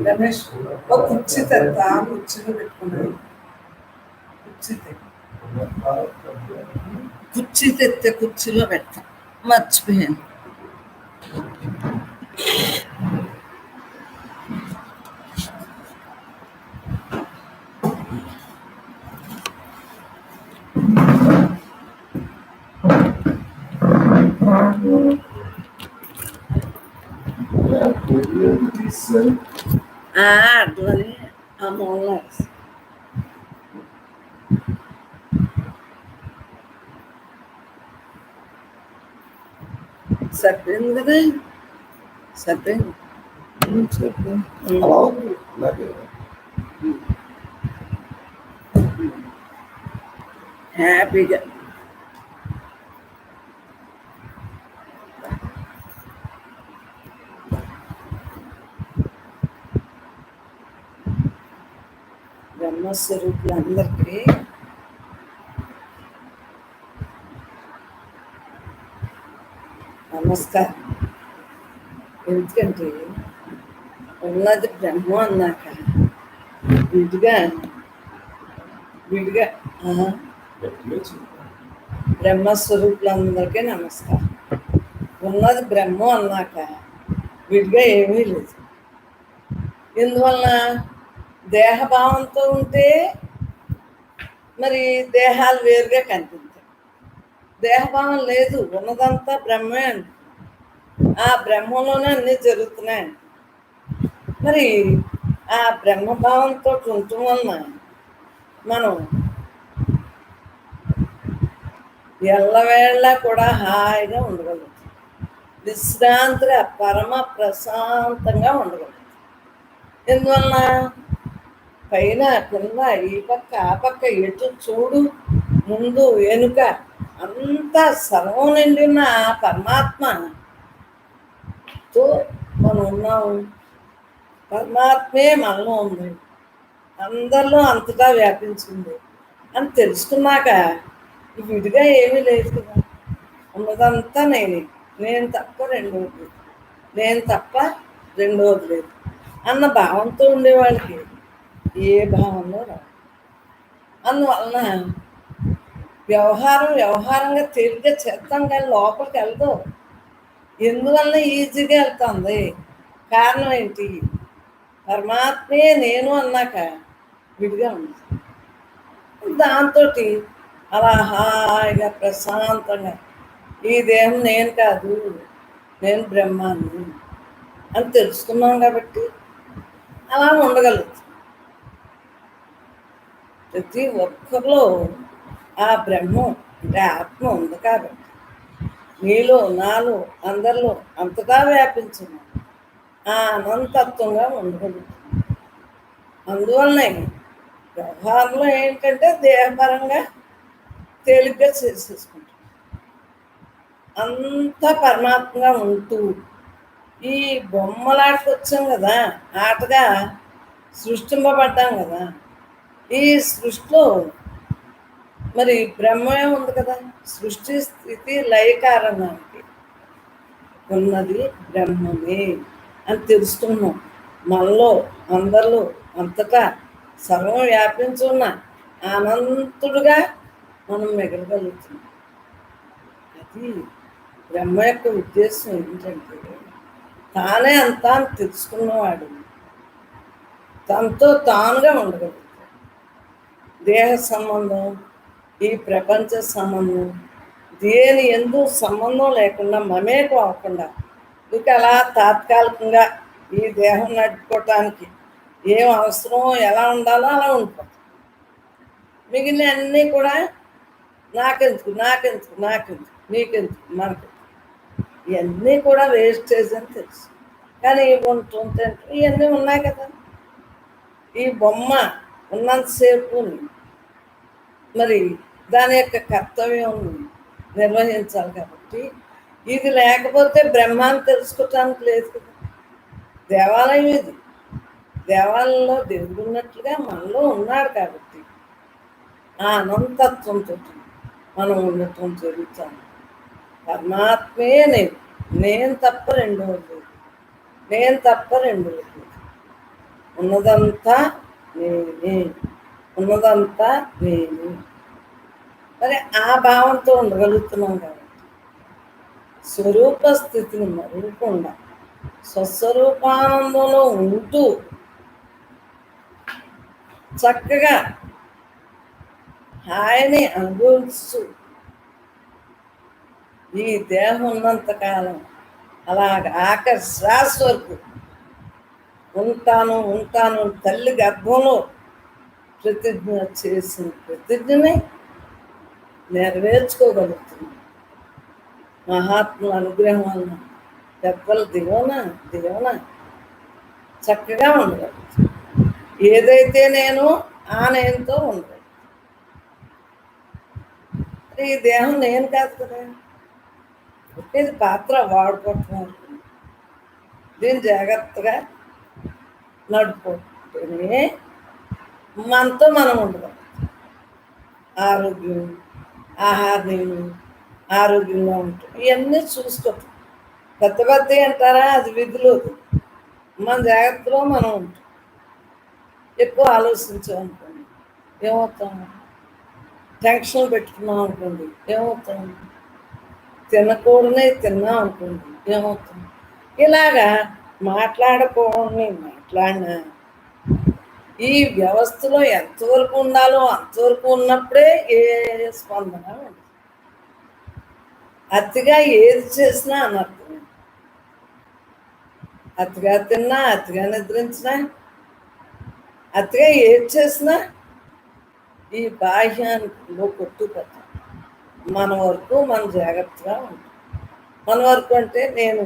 రమేష్ ఒక కుర్చీ తెస్తా, కుర్చీలో పెట్టుకున్నాను. కుర్చీ తెస్తే కుర్చీలో పెడతా, మర్చిపోయాను. అట్లని ఆ మూల సరిపోయింది కదా, సరిపోయింది. హ్యాపీగా బ్రహ్మస్వరూపులందరికీ నమస్కారం. ఎందుకంటే ఉన్నది బ్రహ్మ అన్నాక విడిగా విడిగా బ్రహ్మస్వరూపులందరికీ నమస్కారం. ఉన్నది బ్రహ్మ అన్నాక విడిగా ఏమీ లేదు. ఎందువలన దేహభావంతో ఉంటే మరి దేహాలు వేరుగా కనిపించాయి. దేహభావం లేదు, ఉన్నదంతా బ్రహ్మే అండి. ఆ బ్రహ్మలోనే అన్నీ జరుగుతున్నాయండి. మరి ఆ బ్రహ్మభావంతో ఉండటం వలన మనం ఎల్లవేళ కూడా హాయిగా ఉండగలుగుతాం, విశ్రాంతిగా పరమ ప్రశాంతంగా ఉండగలుగుతాం. ఎందువలన పైన కింద ఈ పక్క ఆ పక్క ఎటు చూడు ముందు వెనుక అంతా సర్వం నిండిన పరమాత్మతో మనం ఉన్నాము. పరమాత్మే మనలో ఉంది, అందరిలో అంతటా వ్యాపించింది అని తెలుసుకున్నాక విడిగా ఏమీ లేదు కదా. ఉన్నదంతా నేనే, నేను తప్ప రెండోది లేదు, నేను తప్ప రెండోది లేదు అన్న భావంతో ఉండేవాళ్ళకి ఏ భావంలో రాదు. అందువలన వ్యవహారంగా తేలిగ్గా చేస్తాం, కానీ లోపలికి వెళ్దాం. ఎందువలన ఈజీగా వెళ్తుంది? కారణం ఏంటి? పరమాత్మే నేను అన్నాక విడిగా ఉంది. దాంతో అలా హాయిగా ప్రశాంతంగా ఈ దేహం నేను కాదు, నేను బ్రహ్మాన్ని అని తెలుసుకున్నాం కాబట్టి అలా ఉండగలుగుతాం. ప్రతి ఒక్కరిలో ఆ బ్రహ్మం అంటే ఆత్మ ఉంది కాబట్టి నీలో నాలో అందరిలో అంతటా వ్యాపించిన ఆ అనంతత్వంగా ఉండగలుగుతాం. అందువలనే వ్యవహారంలో ఏంటంటే దేహపరంగా తేలిగ్గా చేసేసుకుంటాం. అంతా పరమాత్మగా ఉంటూ ఈ బొమ్మలాటకు వచ్చాం కదా, ఆటగా సృష్టింపబడ్డాం కదా. ఈ సృష్టిలో మరి బ్రహ్మే ఉంది కదా. సృష్టి స్థితి లయ కారణానికి ఉన్నది బ్రహ్మమే అని తెలుసుకున్నాం. మనలో అందరిలో అంతటా సర్వం వ్యాపించున్న అనంతుడుగా మనం మిగలగలుగుతున్నాం. అది బ్రహ్మ యొక్క ఉద్దేశం ఏంటంటే, తానే అంతా అని తెలుసుకున్నవాడు తనతో తానుగా ఉండగలుగుతాడు. దేహ సంబంధం, ఈ ప్రపంచ సంబంధం, దేని ఎందు సంబంధం లేకుండా, మమేకం అవ్వకుండా, ఇక అలా తాత్కాలికంగా ఈ దేహం నడుపుకోవటానికి ఏం అవసరమో ఎలా ఉండాలో అలా ఉండిపోతాం. మిగిలిన అన్నీ కూడా నాకెందుకు నాకెందుకు నాకెందుకు నీకెందుకు మనకు, ఇవన్నీ కూడా వేస్టేజ్ అని తెలుసు. కానీ ఇవి ఉంటుంటే ఇవన్నీ ఉన్నాయి కదా. ఈ బొమ్మ ఉన్నంతసేపు మరి దాని యొక్క కర్తవ్యం నిర్వహించాలి. కాబట్టి ఇది లేకపోతే బ్రహ్మాన్ని తెలుసుకోవటానికి లేదు కదా. దేవాలయం ఇది. దేవాలయంలో దేవుడు ఉన్నట్లుగా మనలో ఉన్నాడు. కాబట్టి ఆ అనంతత్వంతో మనం ఉండటం జరుగుతాను. పరమాత్మే నేను తప్ప రెండవది లేదు. నేను తప్ప రెండవది లేదు. ఉన్నదంతా నేనే, ఉన్నదంతా నేను. మరి ఆ భావంతో ఉండగలుగుతున్నాం కాబట్టి స్వరూప స్థితిని మరువకుండా స్వస్వరూపానందంలో ఉంటూ చక్కగా హాయిని అనుభవిస్తూ ఈ దేహం ఉన్నంతకాలం అలాగ ఆఖరి శ్వాస వరకు ఉంటాను ఉంటాను తల్లి గర్భంలో ప్రతిజ్ఞ చేసిన ప్రతిజ్ఞని నెరవేర్చుకోగలుగుతుంది. మహాత్ముల అనుగ్రహం వలన, పెద్దల దివన చక్కగా ఉండగలుగుతుంది. ఏదైతే నేను ఆ నేనుతో ఉండగలుగుతాను. ఈ దేహం నేను కాదు కదా. ఇది పాత్ర వాడుకోవటం. దీన్ని జాగ్రత్తగా నడుపుకుంటేనే మనతో మనం ఉండగలుగుతాం. ఆరోగ్యం, ఆహారం, ఆరోగ్యంగా ఉంటాం. ఇవన్నీ చూసుకోవటం. పెద్ద అంటారా, అది విధులు. మన జాగ్రత్తలో మనం ఉంటాం. ఎక్కువ ఆలోచించామనుకోండి ఏమవుతాం. టెన్షన్ పెట్టుకున్నాం అనుకోండి ఏమవుతాం. తినకూడనే తిన్నాం అనుకోండి ఏమవుతాం. ఇలాగా మాట్లాడినా ఈ వ్యవస్థలో ఎంతవరకు ఉండాలో అంతవరకు ఉన్నప్పుడే ఏ స్పందన ఉంటుంది. అతిగా ఏది చేసినా అనర్థం. అతిగా తిన్నా, అతిగా నిద్రించినా, అతిగా ఏది చేసినా ఈ బాహ్యంలో కొట్టుకుపోతాం. మన వరకు మనం జాగ్రత్తగా ఉంటాం. మన వరకు అంటే నేను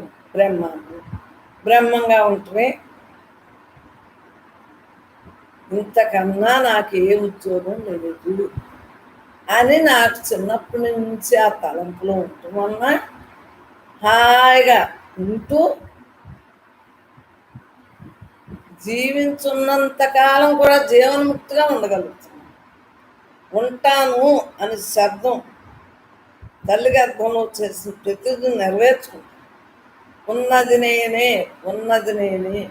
బ్రహ్మంగా ఉంటే ఇంతకన్నా నాకు ఏ ఉద్యోగం లేదు అని నాకు చిన్నప్పటి నుంచి ఆ తలంపులో ఉండటం వలన హాయిగా ఉంటూ జీవించున్నంతకాలం కూడా జీవన్ముక్తిగా ఉండగలుగుతున్నాను. ఉంటాను అని శబ్దం తల్లి గర్భంలో చేసిన ప్రతిదీ నెరవేర్చుకుంటాను. ఉన్నది నేనే, ఉన్నది నేనే,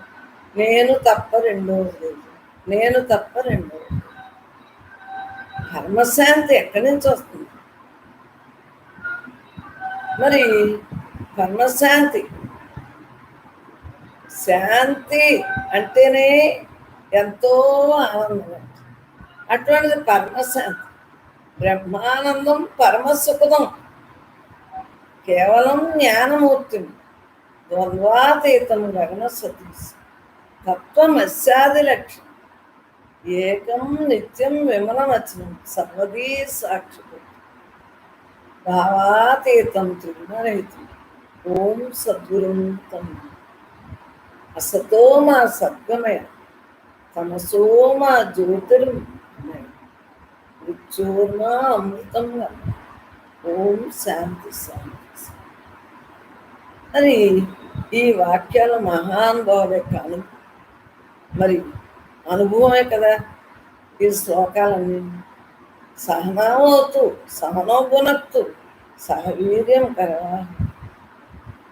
నేను తప్ప రెండోది లేదు, నేను తప్ప రెండోది. పరమశాంతి ఎక్కడి నుంచి వస్తుంది? మరి పరమశాంతి, శాంతి అంటేనే ఎంతో ఆనందం. అటువంటిది పరమశాంతి, బ్రహ్మానందం, పరమసుఖదం, కేవలం జ్ఞానమూర్తి, ద్వంద్వాతీతం, గగన సతీశ్, తత్వమస్యాది లక్ష్యం, ఏకం నిత్యం విమలమచనం, సర్వదీ సాక్షి, భావాతీతం, త్రిగుణరహితం, ఓం సద్గురుం తం. అసతోమ సద్గమయ, తమసోమ జ్యోతిర్మయ, ఉచ్చూర్ణ అమృతంగా. ఓం శాంతి శాంతి. అని ఈ వాక్యాల మహానుభావుల యొక్క మరి అనుభవమే కదా ఈ శ్లోకాలన్నీ. సహనావతు సహనోగుణత్తు సహవీర్యం కరవా.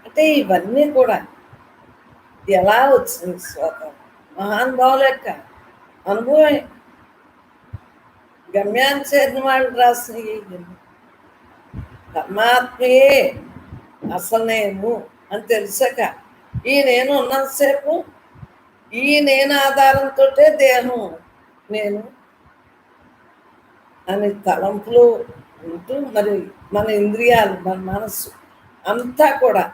అంటే ఇవన్నీ కూడా ఎలా వచ్చింది శ్లోకం? మహానుభావుల యొక్క అనుభవమే. గమ్యాన్ని చేరిన వాళ్ళు రాసినవి. పరమాత్మయే అసలు నేను అని తెలిసాక ఈ నేను ఉన్నంతసేపు ఈ నేను ఆధారంతో దేహం నేను అని తలంపులు ఉంటూ మరి మన ఇంద్రియాలు మన మనస్సు అంతా కూడా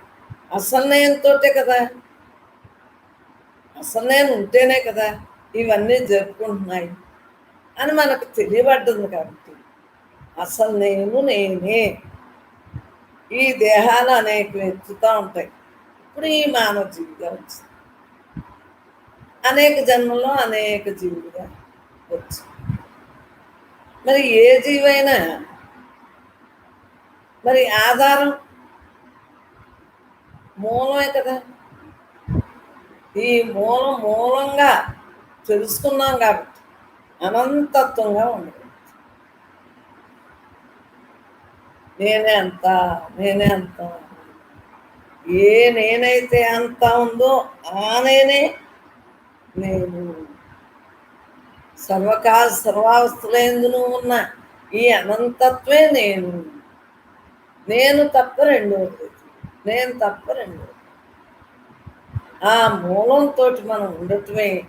అసలు నేనుతోటే కదా. అసలు నేను ఉంటేనే కదా ఇవన్నీ జరుపుకుంటున్నాయి అని మనకు తెలియబడ్డది. కాబట్టి అసలు నేను నేనే. ఈ దేహాలు అనేక ఎత్తుతూ ఉంటాయి. ఇప్పుడు ఈ మానవ జీవిగా వచ్చింది, అనేక జన్మల్లో అనేక జీవులుగా వచ్చింది. మరి ఏ జీవైనా మరి ఆధారం మూలమే కదా. ఈ మూలంగా తెలుసుకున్నాం కాబట్టి అనంతత్వంగా ఉండదు. నేనే అంత నేనే అంత. ఏ నేనైతే అంత ఉందో ఆ నేనే నేను. సర్వకాల సర్వావస్థలందును ఉన్న ఈ అనంతత్వే నేను. నేను తప్ప రెండోది. నేను తప్ప రెండోది. ఆ మూలంతో మనం ఉండటమే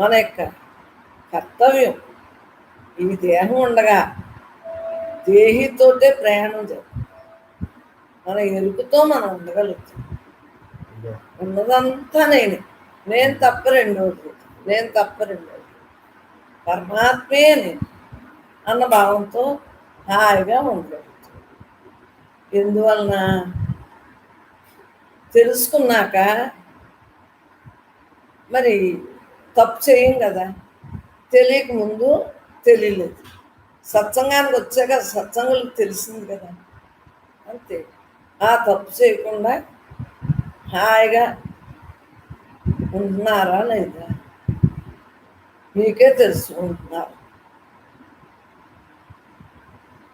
మన యొక్క కర్తవ్యం. ఈ దేహం ఉండగా దేహితోటే ప్రయాణం చేయాలి. మన ఎరుకుతో మనం ఉండగలుగుతాం. ఉన్నదంతా నేనే. నేను తప్ప రెండోది. నేను తప్ప రెండోది. పరమాత్మే నేను అన్న భావంతో హాయిగా ఉండగలుగుతాం. ఎందువలన తెలుసుకున్నాక మరి తప్పు చేయం కదా. తెలియక ముందు తెలియలేదు. సత్సంగానికి వచ్చాక సత్సంగులకు తెలిసింది కదా. అంతే. ఆ తప్పు చేయకుండా హాయిగా ఉంటున్నారా లేదా మీకే తెలుసుకుంటున్నారు.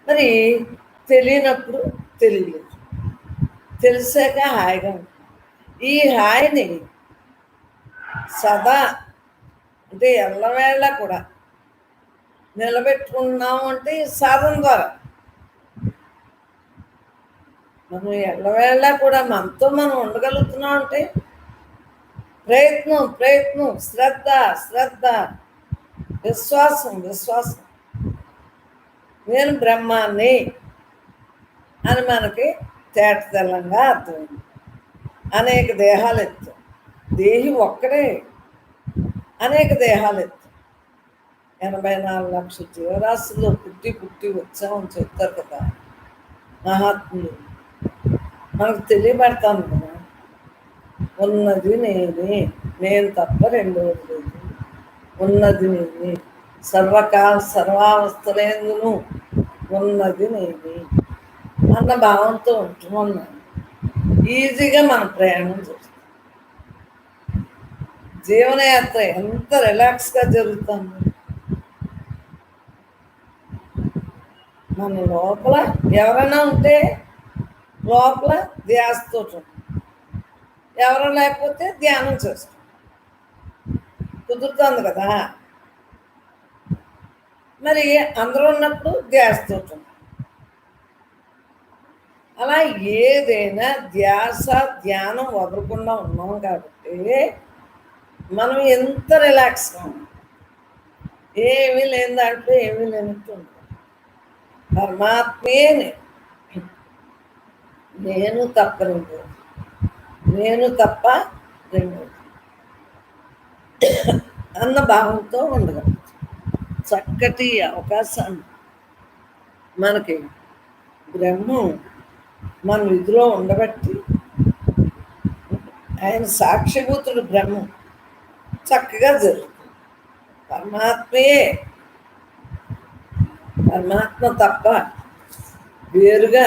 మరి తెలియనప్పుడు తెలియలేదు, తెలిసాక హాయిగా ఉంటుంది. ఈ హాయిని సదా అంటే ఎల్లవేళ కూడా నిలబెట్టుకున్నాము అంటే ఈ సాధన ద్వారా. మనం ఎల్లవేళ కూడా మనతో మనం ఉండగలుగుతున్నాం అంటే ప్రయత్నం ప్రయత్నం, శ్రద్ధ శ్రద్ధ, విశ్వాసం విశ్వాసం. నేను బ్రహ్మాన్ని అని మనకి తేటతెల్లంగా అర్థమైంది. అనేక దేహాలు ఎత్తు. దేహి ఒక్కడే అనేక దేహాలు ఎత్తు. 84 లక్షల జీవరాశుల్లో పుట్టి పుట్టి వచ్చామని చెప్తారు కదా మహాత్ములు. మనకు తెలియబడతాను కదా. ఉన్నది నేనే. నేను తప్ప రెండోది లేదు. ఉన్నది నేనే. సర్వకాల సర్వావస్థలందును ఉన్నది నేనే అన్న భావంతో ఉంటున్నాను. ఈజీగా మన ప్రయాణం చేస్తాం. జీవనయాత్ర ఎంత రిలాక్స్గా జరుగుతుంది. మన లోపల ఎవరైనా ఉంటే లోపల ధ్యాసతో ఎవరు లేకపోతే ధ్యానం చేస్తాం. కుదురుతుంది కదా. మరి అందరూ ఉన్నప్పుడు ధ్యాసతో అలా ఏదైనా ధ్యాస ధ్యానం వదలకుండా ఉన్నాం కాబట్టి మనం ఎంత రిలాక్స్గా ఉన్నాం. ఏమీ లేని దాంట్లో ఏమీ లేనట్టు ఉంటాం. పరమాత్మే నేను తప్ప రెండోది. నేను తప్ప రెండోది అన్న భావంతో ఉండగలం. చక్కటి అవకాశాన్ని మనకి బ్రహ్మం మన విధిలో ఉండబట్టి ఆయన సాక్షిభూతుడు బ్రహ్మం చక్కగా జరుగుతుంది. పరమాత్మయే పరమాత్మ తప్ప వేరుగా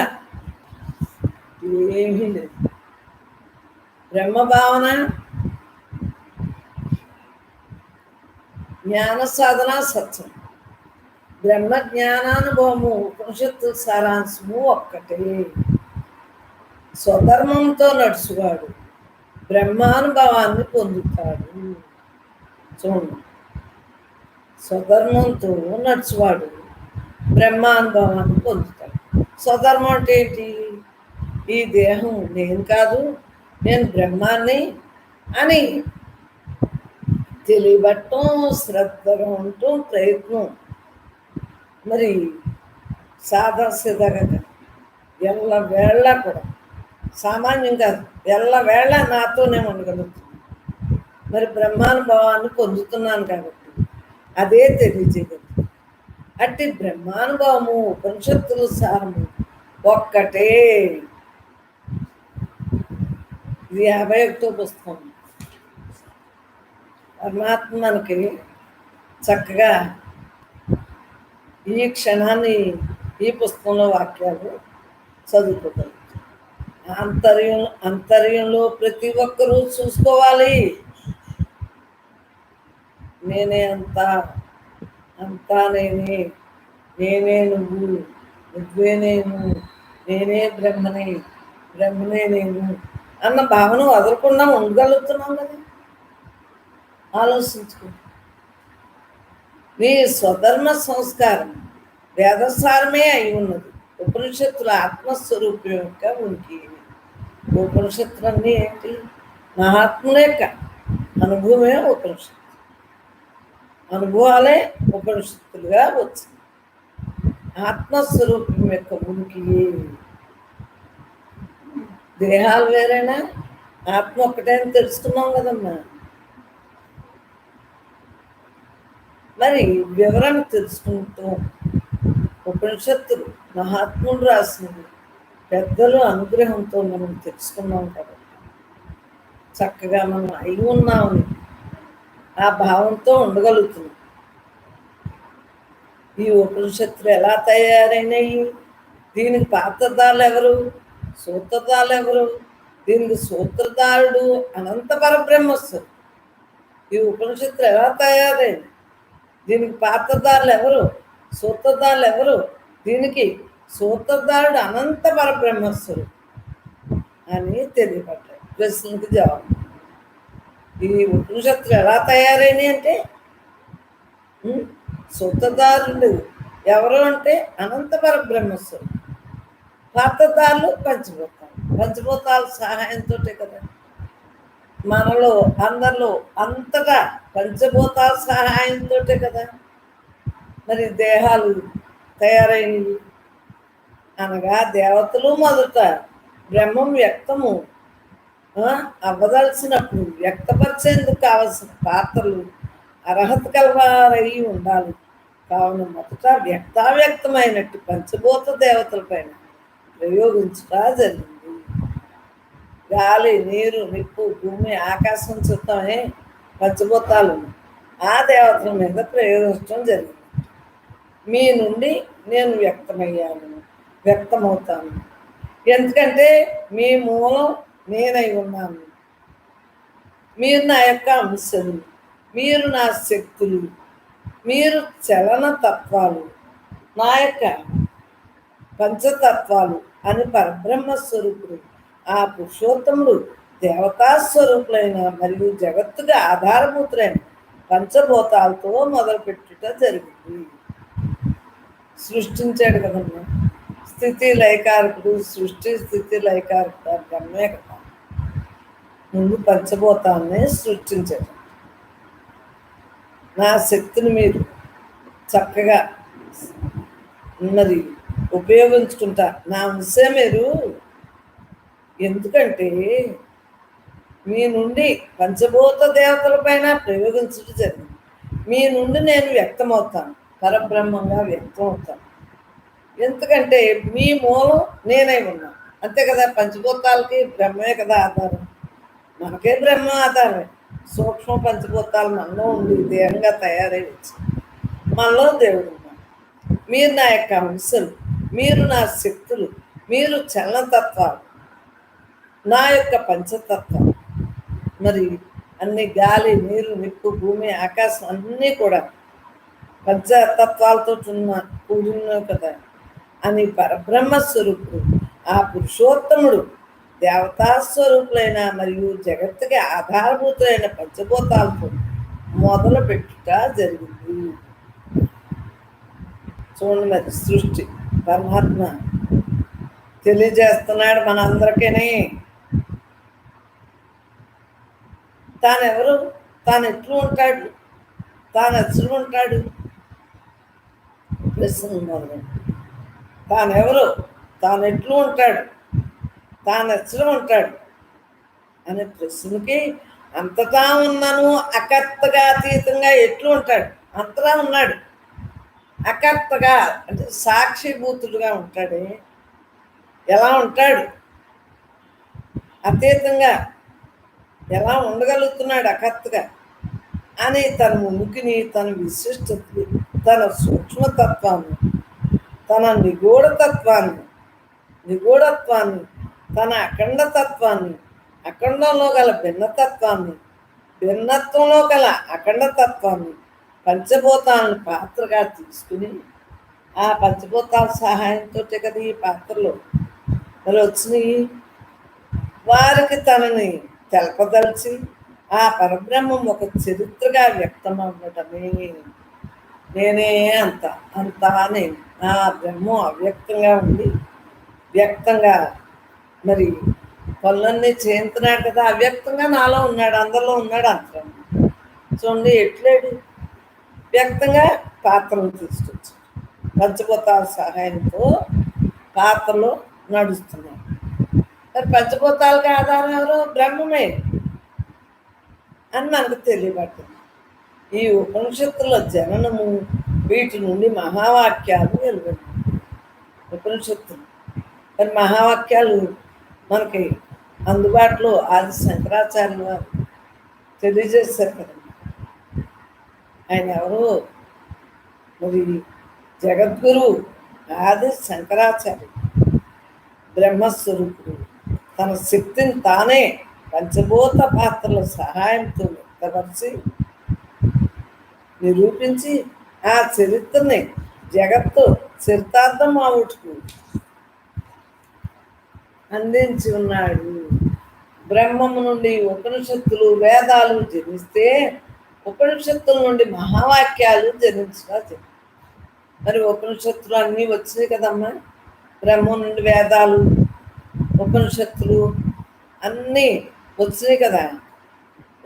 ఏమీ లేదు. బ్రహ్మ భావన జ్ఞాన సాధన సత్యం. బ్రహ్మ జ్ఞానానుభవము ఉపనిషత్తు సారాంశము ఒక్కటే. స్వధర్మంతో నడుచువాడు బ్రహ్మానుభవాన్ని పొందుతాడు. చూడండి, స్వధర్మంతో నడుచువాడు బ్రహ్మానుభవాన్ని పొందుతాడు. స్వధర్మం అంటే ఏంటి? ఈ దేహం నేను కాదు, నేను బ్రహ్మాన్ని అని తెలియబట్టం, శ్రద్ధగా ఉండటం, ప్రయత్నం. మరి సాదాసీదాగా ఎల్ల వేళ కూడా సామాన్యం కాదు, ఎల్ల వేళ నాతోనే ఉండగలుగుతుంది. మరి బ్రహ్మానుభవాన్ని పొందుతున్నాను కాబట్టి అదే తెలియజేయగలుగుతుంది. అట్టి బ్రహ్మానుభవము ఉపనిషత్తుల సారము ఒక్కటే. ఇది 51వ పుస్తకం. పరమాత్మ మనకి చక్కగా ఈ క్షణాన్ని ఈ పుస్తకంలో వాక్యాలు చదువుకోగలుగుతాం. అంతర్యంలో ప్రతి ఒక్కరూ చూసుకోవాలి. నేనే అంతా, అంతా నేనే, నేనే నువ్వు, నువ్వే నేను, నేనే బ్రహ్మనే, బ్రహ్మనే నేను అన్న భావన వదలకుండా ఉండగలుగుతున్నాం కదా. ఆలోచించుకో. నీ స్వధర్మ సంస్కారం వేదసారమే అయి ఉన్నది. ఉపనిషత్తుల ఆత్మస్వరూపం యొక్క ఉనికి. ఉపనిషత్తులన్నీ ఏంటి? మహాత్ముల యొక్క అనుభవమే ఉపనిషత్తు. అనుభవాలే ఉపనిషత్తులుగా వచ్చింది. ఆత్మస్వరూపం యొక్క ఉనికి. దేహాలు వేరేనా, ఆత్మ ఒక్కటే అని తెలుసుకున్నాం కదమ్మా. మరి వివరణ తెలుసుకుంటూ ఉపనిషత్తులు మహాత్ములు రాసినవి, పెద్దలు అనుగ్రహంతో మనం తెలుసుకున్నాం కాబట్టి చక్కగా మనం అయి ఉన్నామని ఆ భావంతో ఉండగలుగుతున్నాం. ఈ ఉపనిషత్తులు ఎలా తయారైనాయి? దీనికి పాత్రదారులు ఎవరు? సూత్రధారులు ఎవరు? దీనికి సూత్రధారుడు అనంత పరబ్రహ్మస్వరూపుడు. ఈ ఉపనిషత్తులు ఎలా తయారైంది? దీనికి పాత్రదారులు ఎవరు? సూత్రధారులు ఎవరు? దీనికి సూత్రధారుడు అనంత పరబ్రహ్మస్వరూపుడు అని తెలియపడ్డాడు. ప్రశ్నకి జవాబు. ఈ ఉపనిషత్తులు ఎలా తయారైనాయి అంటే సూత్రధారులు ఎవరు అంటే అనంత పరబ్రహ్మస్వరూపుడు. పాత్రదారులు పంచభూతాలు. పంచభూతాల సహాయంతో కదా మనలో అందరిలో అంతటా పంచభూతాల సహాయంతో కదా మరి దేహాలు తయారైనవి. అనగా దేవతలు మొదట బ్రహ్మం వ్యక్తము అవ్వదలసినప్పుడు వ్యక్తపరిచేందుకు కావలసిన పాత్రలు అర్హత కలవారై ఉండాలి. కావున మొదట వ్యక్తావ్యక్తమైనట్టు పంచభూత దేవతల పైన ప్రయోగించడం జరిగింది. గాలి, నీరు, నిప్పు, భూమి, ఆకాశం చిత్తమే పంచభూతాలు ఆ దేవతల మీద ప్రయోగించడం జరిగింది. మీ నుండి నేను వ్యక్తమయ్యాను, వ్యక్తమవుతాను. ఎందుకంటే మీ మూలం నేనై ఉన్నాను. మీరు నా యొక్క అంశలు, మీరు నా శక్తులు, మీరు చలన తత్వాలు, నా యొక్క పంచతత్వాలు అని పరబ్రహ్మస్వరూపుడు ఆ పురుషోత్తముడు దేవతాస్వరూపులైన మరియు జగత్తుగా ఆధారభూతులైన పంచభూతాలతో మొదలుపెట్టుట జరిగింది. సృష్టించాడు కదమ్మా. స్థితి లయకారకుడు, సృష్టి స్థితి లయకారకుడు బ్రహ్మే కదా. ముందు పంచభూతాన్ని సృష్టించాడు. నా శక్తిని మీరు చక్కగా మరి ఉపయోగించుకుంటా. నా అంశే మీరు. ఎందుకంటే మీ నుండి పంచభూత దేవతల పైన ప్రయోగించడం జరిగింది. మీ నుండి నేను వ్యక్తమవుతాను, పరబ్రహ్మంగా వ్యక్తమవుతాను. ఎందుకంటే మీ మూలం నేనై ఉన్నాను. అంతే కదా. పంచభూతాలకి బ్రహ్మే కదా ఆధారం. మనకే బ్రహ్మ ఆధారమే. సూక్ష్మ పంచభూతాలు మనలో ఉండి దేహంగా తయారై వచ్చి మనలో దేవుడు ఉన్నాడు. మీరు నా యొక్క అంశలు, మీరు నా శక్తులు, మీరు చలనతత్వాలు, నా యొక్క పంచతత్వం. మరి అన్ని గాలి, నీరు, నిప్పు, భూమి, ఆకాశం అన్నీ కూడా పంచతత్వాలతో కూడినవి కదా అని పరబ్రహ్మ స్వరూపుడు ఆ పురుషోత్తముడు దేవతా స్వరూపులైన మరియు జగత్తుకి ఆధారభూతులైన పంచభూతాలతో మొదలు పెట్టుట జరిగింది. చూడండి, మరి సృష్టి పరమాత్మ తెలియజేస్తున్నాడు మనందరికీ. తానెవరు, తాను ఎట్లు ఉంటాడు, తాను ఎట్లు ఉంటాడు ప్రశ్న మొదలు. తానెవరు, తాను ఎట్లు ఉంటాడు, తాను ఎట్లు ఉంటాడు అనే ప్రశ్నకి అంతటా ఉన్నాను అకర్తగా అతీతంగా ఎట్లు ఉంటాడు, అంతటా ఉన్నాడు. అకర్తగా అంటే సాక్షిభూతుడుగా ఉంటాడే, ఎలా ఉంటాడు, అతీతంగా ఎలా ఉండగలుగుతున్నాడు అకర్తగా అని తన ఉనికిని, తన విశిష్టతని, తన సూక్ష్మతత్వాన్ని, తన నిగూఢత్వాన్ని, తన అఖండతత్వాన్ని, అఖండంలో గల భిన్నతత్వాన్ని, భిన్నత్వంలో గల అఖండతత్వాన్ని, పంచభూతాలను పాత్రగా తీసుకుని ఆ పంచభూతాల సహాయంతో కదా ఈ పాత్రలో మరి వచ్చినాయి. వారికి తనని తెలపదలిచి ఆ పరబ్రహ్మం ఒక చరిత్రగా వ్యక్తమవ్వటమే. నేనే అంతా నేను. ఆ బ్రహ్మం అవ్యక్తంగా ఉండి వ్యక్తంగా మరి పనులన్నీ చేయించున్నాడు కదా, అవ్యక్తంగా నాలో ఉన్నాడు, అందరిలో ఉన్నాడు. అంతరం చూడండి ఎట్లేడు, వ్యక్తంగా పాత్రలు తీసుకొచ్చాడు. పంచభూతాల సహాయంతో పాత్రలో నడుస్తున్నాడు. మరి పంచభూతాలకు ఆధారం ఎవరు? బ్రహ్మమే అని మనకు తెలియబడుతుంది. ఈ ఉపనిషత్తుల జననము, వీటి నుండి మహావాక్యాలు వెలువడ్డాయి. ఉపనిషత్తులు మరి మహావాక్యాలు మనకి అందుబాటులో ఆది శంకరాచార్యులు వారు తెలియజేశారు కదా. ఆయన ఎవరు? మరి జగద్గురు ఆది శంకరాచార్యులు, బ్రహ్మస్వరూపుడు. తన శక్తిని తానే పంచభూత పాత్రల సహాయంతో వ్యక్తపరిచి నిరూపించి ఆ చరిత్రని జగత్తు చరితార్థం ఆవుటకు అందించి ఉన్నాడు. బ్రహ్మము నుండి ఉపనిషత్తులు, వేదాలు జనిస్తే ఉపనిషత్తుల నుండి మహావాక్యాలు జనించగా మరి ఉపనిషత్తులు అన్నీ వచ్చినాయి కదమ్మా. బ్రహ్మం నుండి వేదాలు, ఉపనిషత్తులు అన్నీ వచ్చినాయి కదా.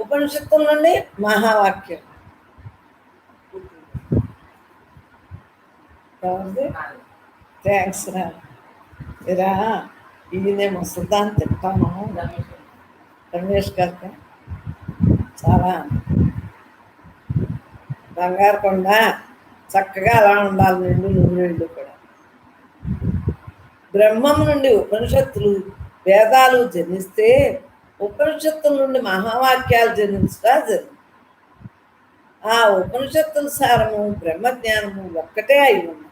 ఉపనిషత్తుల నుండి మహావాక్యం. థ్యాంక్స్ రా. ఇరా ఇది నేను వస్తుందాన్ని తింటాను. రమేష్ గారికి చాలా బంగారు కొండ చక్కగా అలా ఉండాలి, నిండు నూరేళ్ళు కూడా. బ్రహ్మం నుండి ఉపనిషత్తులు, వేదాలు జనిస్తే ఉపనిషత్తుల నుండి మహావాక్యాలు జనించగా జరిగింది. ఆ ఉపనిషత్తుల సారము బ్రహ్మజ్ఞానము ఒక్కటే అయి ఉన్నది.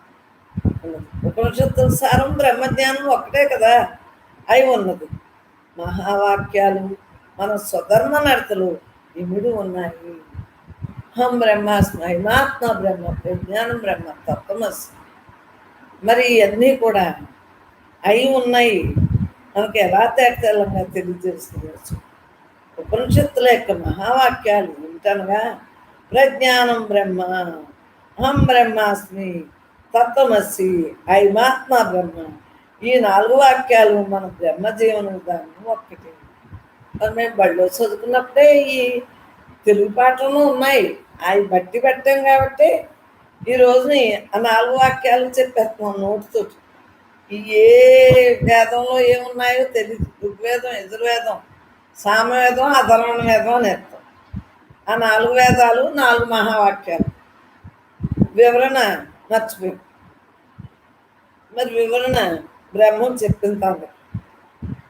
ఉపనిషత్తుల సారం బ్రహ్మజ్ఞానం ఒక్కటే కదా అయి ఉన్నది. మహావాక్యాలు మన స్వధర్మ నడతలు ఇమిడి ఉన్నాయి. హం బ్రహ్మాస్మి, అయమాత్మ బ్రహ్మ, ప్రజ్ఞానం బ్రహ్మ, తత్వమసి. మరి ఇవన్నీ కూడా అయి ఉన్నాయి. మనకి ఎలా తేటతెల్లంగా తెలియజేసుకోవచ్చు. ఉపనిషత్తుల యొక్క మహావాక్యాలు ఏమిటనగా ప్రజ్ఞానం బ్రహ్మ, అహం బ్రహ్మాస్మి, తత్వమసి, అయమాత్మ బ్రహ్మ. ఈ 4 వాక్యాలు మన బ్రహ్మజీవన విధానం ఒక్కటి. మరి మేము బడిలో చదువుకున్నప్పుడే ఈ తెలుగు పాఠంలో ఉన్నాయి. అవి బట్టి పెట్టాం కాబట్టి ఈ రోజుని ఆ 4 వాక్యాలు చెప్పేస్తున్నాం నోటితో. ఏ వేదంలో ఏమున్నాయో తెలియదు. ఋగ్వేదం, యజుర్వేదం, సామవేదం, అధర్వణ వేదం అని అర్థం. ఆ 4 వేదాలు, 4 మహావాక్యాలు వివరణ మర్చిపోయి. మరి వివరణ బ్రహ్మం చెప్పిన తాను.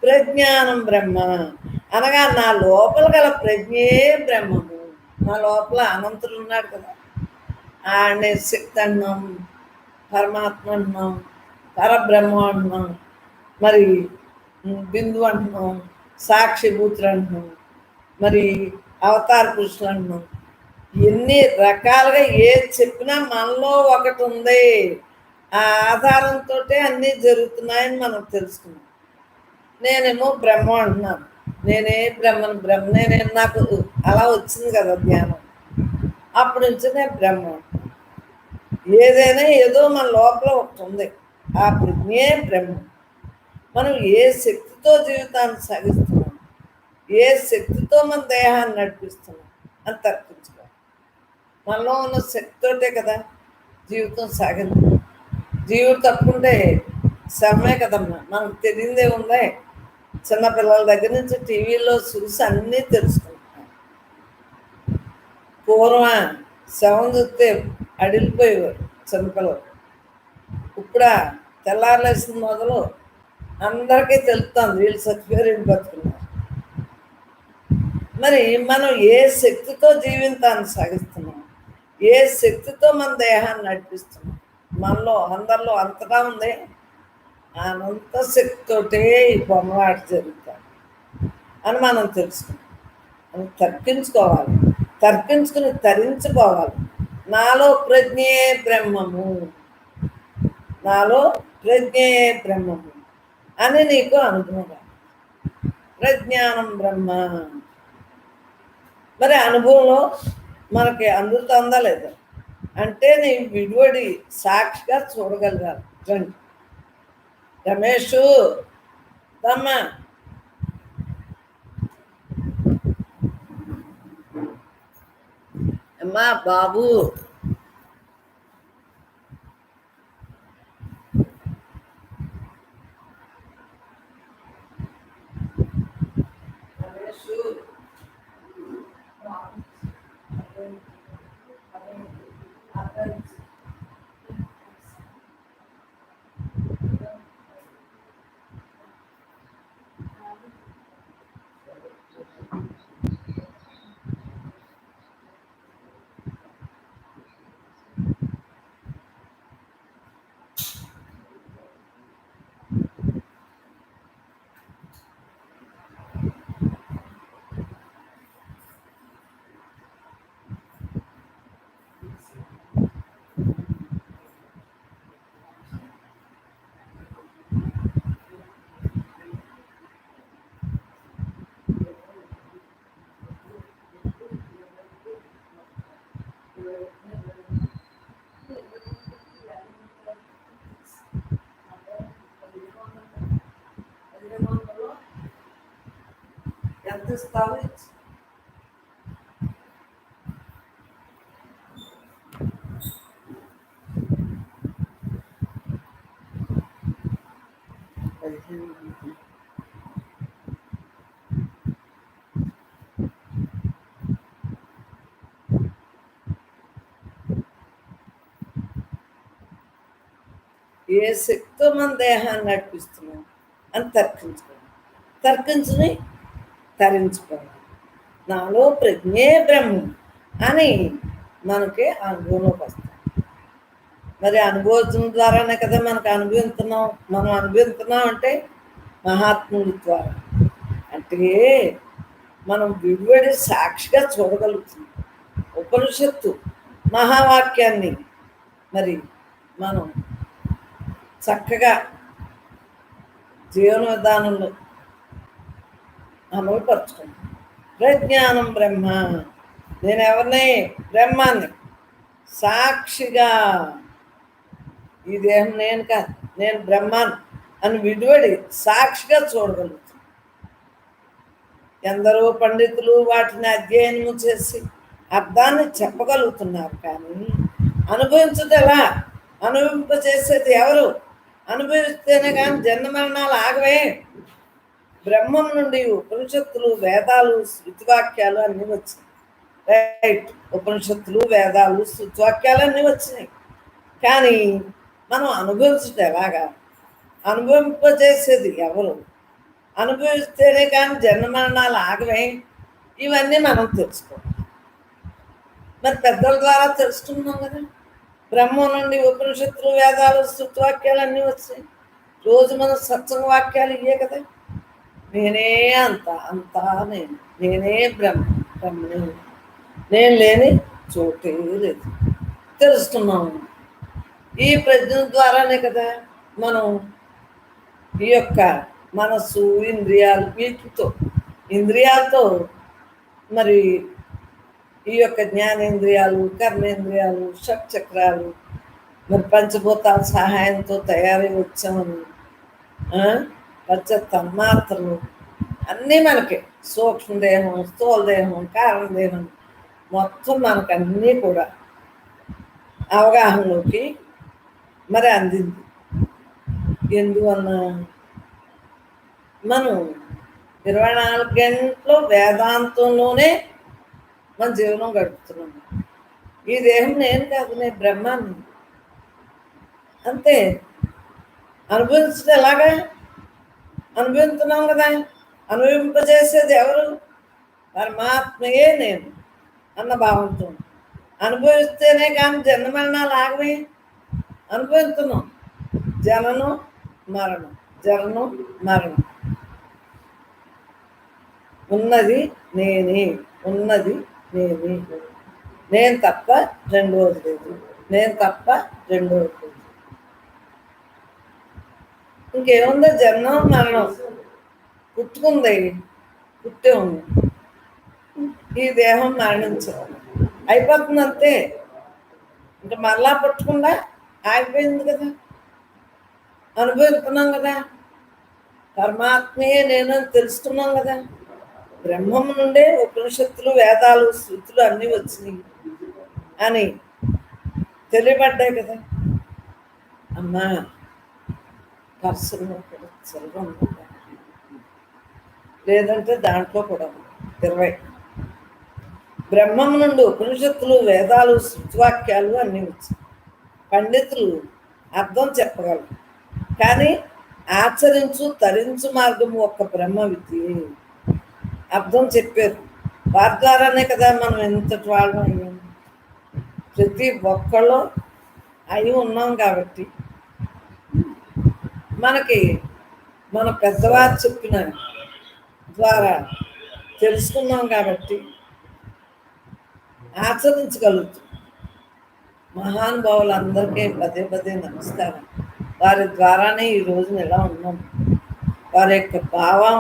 ప్రజ్ఞానం బ్రహ్మ అనగా నా లోపల గల ప్రజ్ఞే బ్రహ్మము. నా లోపల అనంతుడు ఉన్నాడు కదా, ఆడనే శక్తి అన్నం పరమాత్మ అంటున్నాం, పరబ్రహ్మ అంటున్నాం, మరి బిందు అంటున్నాం, సాక్షిభూతులు అంటున్నాం, మరి అవతార పురుషులు అంటున్నాం. ఎన్ని రకాలుగా ఏది చెప్పినా మనలో ఒకటి ఉంది. ఆ ఆధారంతో అన్నీ జరుగుతున్నాయని మనం తెలుసుకున్నాం. నేనేమో బ్రహ్మ అంటున్నాను. నేనే బ్రహ్మ నేనే, నాకు అలా వచ్చింది కదా ధ్యానం. అప్పటి నుంచి నేను బ్రహ్మ అంటున్నాను. ఏదైనా ఏదో మన లోపల ఒకటి ఉంది. ఆ ప్రజ్ఞే బ్రహ్మ. మనం ఏ శక్తితో జీవితాన్ని సాగిస్తున్నాం, ఏ శక్తితో మన దేహాన్ని నడిపిస్తున్నాం అని తర్కించుకోవాలి. మనలో ఉన్న శక్తితోటే కదా జీవితం సాగింది. జీవితం తప్పుంటే శ్రమే కదమ్మా. మనకు తెలియదే ఉందే. చిన్నపిల్లల దగ్గర నుంచి టీవీలో చూసి అన్నీ తెలుసుకుంటున్నాం. పూర్వం శవం చూస్తే అడిలిపోయేవారు చిన్నపిల్లలు. ఇప్పుడు తెల్లారలేసిన మొదలు అందరికీ తెలుస్తుంది వీళ్ళు చచ్చిపోయారు, వీళ్ళు బతుకున్నారు. మరి మనం ఏ శక్తితో జీవితాన్ని సాగిస్తున్నాం, ఏ శక్తితో మన దేహాన్ని నడిపిస్తున్నాం, మనలో అందరిలో అంతటా ఉంది. అనంత శక్తితోటే ఈ బొమ్మలాట జరుగుతాం అని మనం తెలుసుకున్నాం. అని తర్కించుకోవాలి, తర్కించుకుని తరించుకోవాలి. నాలో ప్రజ్ఞయే బ్రహ్మము, నాలో ప్రజ్ఞయే బ్రహ్మము అని నీకు అనుభవం. ప్రజ్ఞానం బ్రహ్మ. మరి అనుభవంలో మనకి అందుతుందా లేదా అంటే నీ విడివడి సాక్షిగా చూడగలగాలి. రండి రమేష్ తమ్మ, అమ్మా బాబు, ఎంత ఇస్తావు? ఏ శక్తితో మన దేహాన్ని నడిపిస్తున్నాం అని తర్కించుకోవాలి. తర్కించుని తరించుకోవాలి. నాలో ప్రజ్ఞే బ్రహ్మ అని మనకి అనుభవంలోకి వస్తాం. మరి అనుభవం ద్వారానే కదా మనకు అనుభవిస్తున్నాం. మనం అనుభవిస్తున్నాం అంటే మహాత్ముల ద్వారా. అంటే మనం విడివడి సాక్షిగా చూడగలుగుతున్నాం. ఉపనిషత్తు మహావాక్యాన్ని మరి మనం చక్కగా జీవన విధానంలో అమలుపరుచుకుంటాం. ప్రజ్ఞానం బ్రహ్మ. నేను ఎవరిని? బ్రహ్మాన్ని. సాక్షిగా ఈ దేహం నేను కాదు, నేను బ్రహ్మాన్ని అని విడివడి సాక్షిగా చూడగలుగుతాం. ఎందరో పండితులు వాటిని అధ్యయనం చేసి అర్థాన్ని చెప్పగలుగుతున్నారు. కానీ అనుభవించదు ఎలా? అనుభవింపచేసేది ఎవరు? అనుభవిస్తేనే కానీ జన్మ మరణాలు ఆగవే. బ్రహ్మం నుండి ఉపనిషత్తులు, వేదాలు, శృతివాక్యాలు అన్నీ వచ్చినాయి. రైట్, ఉపనిషత్తులు, వేదాలు, శృతివాక్యాలు అన్నీ వచ్చినాయి. కానీ మనం అనుభవించడం ఎలాగా? అనుభవింపజేసేది ఎవరు? అనుభవిస్తేనే కానీ జన్మ మరణాలు ఆగవే. ఇవన్నీ మనం తెలుసుకోవాలి. మరి పెద్దల ద్వారా తెలుసుకున్నాం కదా. బ్రహ్మం నుండి ఉపనిషత్తులు, వేదాలు, స్తుతివాక్యాలు అన్నీ వచ్చాయి. రోజు మన సత్సంగ వాక్యాలు ఇవే కదా. నేనే అంతా నేనే బ్రహ్మని, నేను లేని చోటే లేదు తెలుసుకున్నాము. ఈ ప్రజ్ఞ ద్వారానే కదా మనం ఈ యొక్క మనస్సు, ఇంద్రియాలు, ఇంద్రియాలతో మరి ఈ యొక్క జ్ఞానేంద్రియాలు, కర్మేంద్రియాలు, షట్చక్రాలు, మరి పంచభూతాల సహాయంతో తయారై వచ్చామని పంచ తన్మాత్రలు అన్నీ మనకి సూక్ష్మదేహం, స్థూలదేహం, కారణదేహం మొత్తం మనకన్నీ కూడా అవగాహనలోకి మరి అందింది. ఎందువల్ల మనం 24 గంటలు వేదాంతంలోనే మన జీవనం గడుపుతున్నాం. ఈ దేహం నేను కాదు, నేను బ్రహ్మాన్ని. అంతే. అనుభవించడం ఎలాగా? అనుభవిస్తున్నాం కదా. అనుభవింపజేసేది ఎవరు? పరమాత్మయే నేను అన్న భావంతో అనుభవిస్తేనే కానీ జన్మరణాలు ఆగమే. అనుభవిస్తున్నాం. జననం మరణం. ఉన్నది నేనే. నేను తప్ప రెండోది లేదు. ఇంకేముందో? జన్మం మరణం. పుట్టే ఉంది. ఈ దేహం మరణించదు, అయిపోతుంది అంతే. ఇంకా మరలా పుట్టకుండా ఆగిపోయింది కదా. అనుభవిస్తున్నాం కదా. పరమాత్మయే నేనని తెలుసుకున్నాం కదా. బ్రహ్మం నుండే ఉపనిషత్తులు, వేదాలు, శృతులు అన్నీ వచ్చినాయి అని తెలియబడ్డాయి కదా. అమ్మా, పర్సులో కూడా సులభం లేదంటే దాంట్లో కూడా 20 బ్రహ్మం నుండి ఉపనిషత్తులు, వేదాలు, శృతివాక్యాలు అన్నీ వచ్చాయి. పండితులు అర్థం చెప్పగలరు, కానీ తరించు మార్గము ఒక్క బ్రహ్మ విద్య. అర్థం చెప్పారు. వారి ద్వారానే కదా మనం ఎంతటి వాళ్ళం అయ్యాం. ప్రతి ఒక్కళ్ళు అయి ఉన్నాం కాబట్టి మనకి మన పెద్దవారు చెప్పిన ద్వారా తెలుసుకున్నాం కాబట్టి ఆచరించగలుగుతాం. మహానుభావులందరికీ పదే నమస్కారం. వారి ద్వారానే ఈ రోజున ఎలా ఉన్నాం. వారి యొక్క భావం,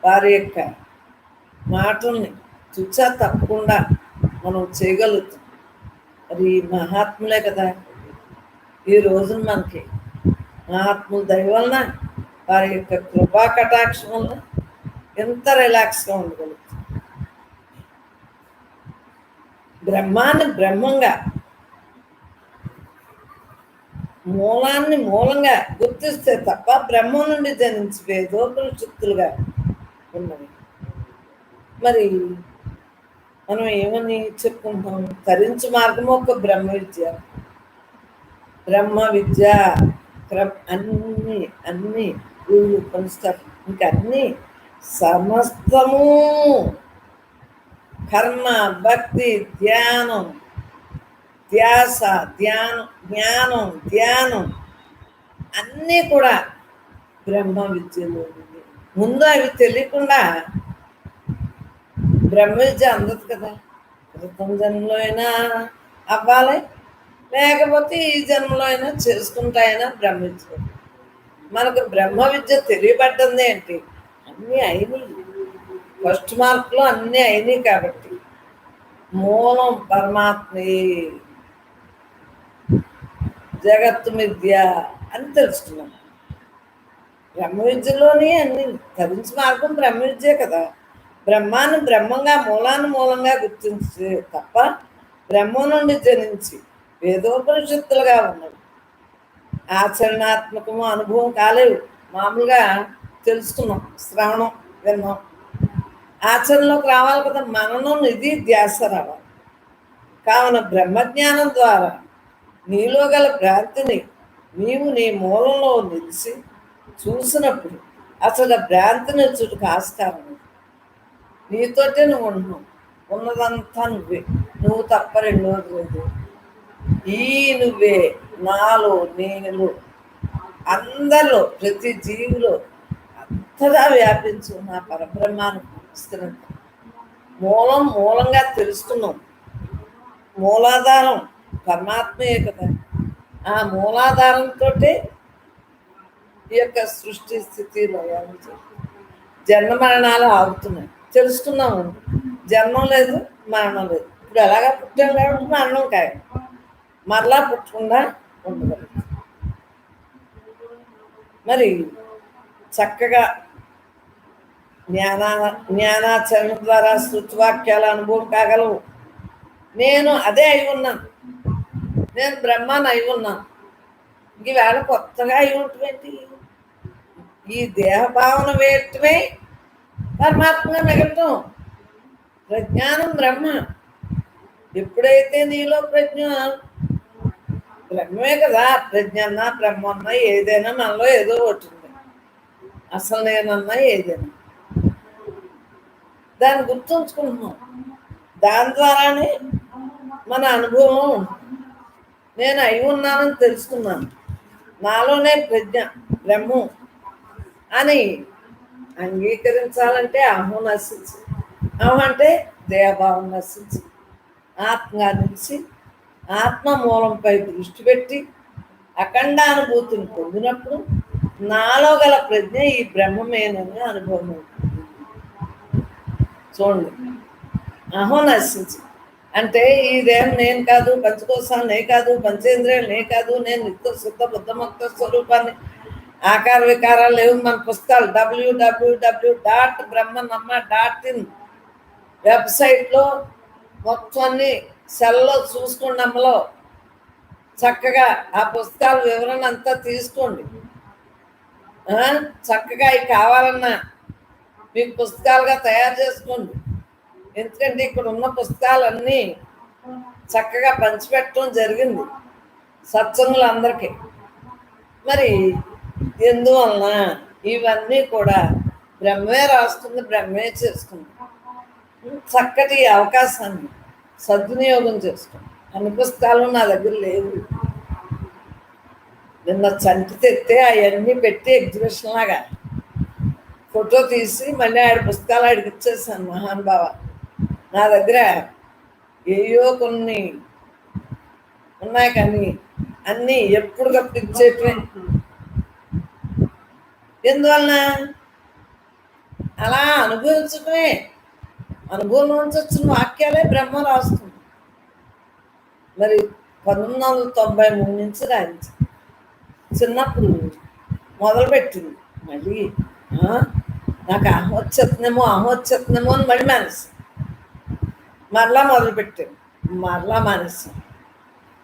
వారి యొక్క మాటల్ని తుచ్చా తప్పకుండా మనం చేయగలుగుతాం. అది మహాత్ములే కదా. ఈ రోజున మనకి మహాత్ముల దయ వలన, వారి యొక్క కృపా కటాక్షం వలన ఎంత రిలాక్స్గా ఉండగలుగుతాం. బ్రహ్మాన్ని బ్రహ్మంగా, మూలాన్ని మూలంగా గుర్తిస్తే తప్ప బ్రహ్మం నుండి జనించి వేదోపనిషత్తులుగా ఉన్నవి. మరి మనం ఏమని చెప్పుకుంటాం? తరించు మార్గం ఒక బ్రహ్మ విద్య. అన్ని గురువులు ఉపనిస్తారు. ఇంకా అన్ని సమస్తము కర్మ, భక్తి, ధ్యానం, ధ్యాస, జ్ఞానం అన్నీ కూడా బ్రహ్మ విద్యలో. ముందు అవి తెలియకుండా బ్రహ్మ విద్య అందదు కదా. క్రితం జన్మలో అయినా అవ్వాలి, లేకపోతే ఈ జన్మలో అయినా చేసుకుంటాయినా బ్రహ్మ విద్య. మనకు బ్రహ్మ విద్య తెలియబడ్డంది ఏంటి? అన్నీ అయినాయి. ఫస్ట్ మార్కులో అన్నీ అయినాయి కాబట్టి మూలం పరమాత్మే, జగత్తు విద్య అని తెలుసుకున్నాం. బ్రహ్మ విద్యలోని అన్ని తరించి మార్గం బ్రహ్మ విద్యే కదా. బ్రహ్మాన్ని బ్రహ్మంగా, మూలంగా గుర్తించే తప్ప బ్రహ్మం నుండి జనించి వేదోపనిషత్తులుగా ఉన్నవి. ఆచరణాత్మకము అనుభవం కాలేవు. మామూలుగా తెలుసుకున్నాం, శ్రవణం విన్నాం. ఆచరణలోకి రావాలి కదా. మననం, నిధి, ధ్యాస రావాలి. కావున బ్రహ్మజ్ఞానం ద్వారా నీలో గల భ్రాంతిని నీవు నీ మూలంలో నిలిచి చూసినప్పుడు అసలు భ్రాంతిని చుట్టుకు ఆస్కారం. నీతోటే నువ్వు ఉంటున్నావు. ఉన్నదంతా నువ్వే, నువ్వు తప్ప రెండోది లేదు. ఈ నువ్వే నాలో నేను అందరిలో ప్రతి జీవిలో అంతగా వ్యాపించు నా పరబ్రహ్మాన్ని ఇస్తున్నాను. మూలంగా తెలుసుకున్నాం. మూలాధారం పరమాత్మయే కదా. ఆ మూలాధారంతో ఈ యొక్క సృష్టి స్థితి లయాలు జన్మ మరణాలు ఆగుతున్నాయి. తెలుసుకున్నాము. జన్మం లేదు, మరణం లేదు. ఇప్పుడు ఎలాగా పుట్టాం కాబట్టి మరణం కాయ మరలా పుట్టకుండా ఉండగలుగుతాం. మరి చక్కగా జ్ఞానాచరణ ద్వారా శృతివాక్యాల అనుభవం కాగలవు. నేను అదే అయి ఉన్నాను, నేను బ్రహ్మాన్ని అయి ఉన్నాను. ఈవేళ కొత్తగా అయి ఉంటుంది. ఈ దేహభావన వేయటమే పరమాత్మగా మిగలటం. ప్రజ్ఞానం బ్రహ్మ. ఎప్పుడైతే నీలో ప్రజ్ఞ బ్రహ్మే కదా. ప్రజ్ఞ అన్నా బ్రహ్మ అన్నా ఏదైనా మనలో ఏదో ఒకటి ఉంది. అసలు నేనన్నా ఏదైనా దాన్ని గుర్తుంచుకుంటున్నాం. దాని ద్వారానే మన అనుభవం ఉంటుంది. నేను అయి ఉన్నానని తెలుసుకున్నాను. నాలోనే ప్రజ్ఞ బ్రహ్మం అని అంగీకరించాలంటే అహం నశించి, అహం అంటే దేహభావం నశించి ఆత్మగా నిలిచి ఆత్మ మూలంపై దృష్టి పెట్టి అఖండానుభూతిని పొందినప్పుడు నాలో గల ప్రజ్ఞ ఈ బ్రహ్మమేనని అనుభవం అవుతుంది. చూడండి, అహం నశించి అంటే ఇదేం నేను కాదు, పంచకోశాలు నే కాదు, పంచేంద్రియాలు నే కాదు, నేను నిత్య శుద్ధ బుద్ధముక్త స్వరూపాన్ని, ఆకార వికారాలు లేవు. మన పుస్తకాలు www.brahmanamma.in వెబ్సైట్లో మొత్తం అన్ని సెల్లో చూసుకోండి. అమ్మలో చక్కగా ఆ పుస్తకాల వివరణ అంతా తీసుకోండి. చక్కగా ఇవి కావాలన్నా మీకు పుస్తకాలుగా తయారు చేసుకోండి. ఎందుకంటే ఇక్కడ ఉన్న పుస్తకాలన్నీ చక్కగా పంచిపెట్టడం జరిగింది సత్సంగులందరికీ. మరి ఎందువలన ఇవన్నీ కూడా బ్రహ్మే రాస్తుంది, బ్రహ్మే చేసుకుంది. చక్కటి అవకాశాన్ని సద్వినియోగం చేసుకోండి. అన్ని పుస్తకాలు నా దగ్గర లేవు. నిన్న చంటి తెస్తే అవన్నీ పెట్టి ఎగ్జిబిషన్ లాగా ఫోటో తీసి మళ్ళీ ఆడి పుస్తకాలు ఆడికి ఇచ్చేసాను. మహానుభావ, నా దగ్గర ఏయో కొన్ని ఉన్నాయి కానీ అన్నీ ఎప్పటికప్పుడు ఇచ్చేటివే. ఎందువలన అలా అనుభవించటమే. అనుభవం నుంచి వచ్చిన వాక్యాలే బ్రహ్మ రాస్తుంది. మరి 1993 నుంచి రాయించి చిన్నప్పుడు మొదలుపెట్టింది. మళ్ళీ నాకు అహం వచ్చేస్తుందేమో అని మళ్ళీ మానేసి మరలా మొదలుపెట్టాను. మరలా మానేసి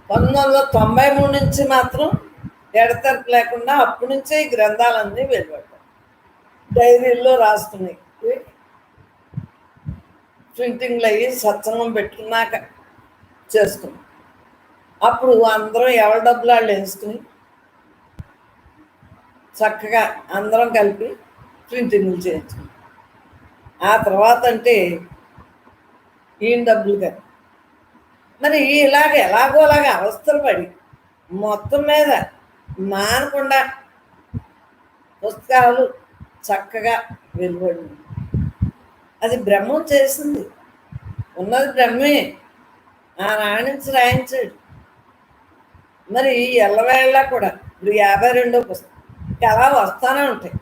1993 నుంచి మాత్రం ఎడతెరపు లేకుండా అప్పటి నుంచే ఈ గ్రంథాలన్నీ వెలువడ్డాయి. డైరీల్లో రాసుకున్నాయి, ప్రింటింగ్లు అయ్యి సత్సంగం పెట్టుకున్నాక చేసుకున్నాం. అప్పుడు అందరం ఎవరి డబ్బులు వాళ్ళు వేసుకుని చక్కగా అందరం కలిపి ప్రింటింగ్లు చేయించుకున్నాం. ఆ తర్వాత అంటే ఈయన డబ్బులు కానీ మరి ఎలాగోలాగా అవస్థలు పడి మొత్తం మీద మానకుండా పుస్తకాలు చక్కగా వెలువడింది. అది బ్రహ్మం చేసింది. ఉన్నది బ్రహ్మే. ఆనాడి నుంచి రాయించాడు. మరి ఎల్లవేళ్ళ కూడా ఇప్పుడు 52వ పుస్తకం అలా వస్తానే ఉంటాయి.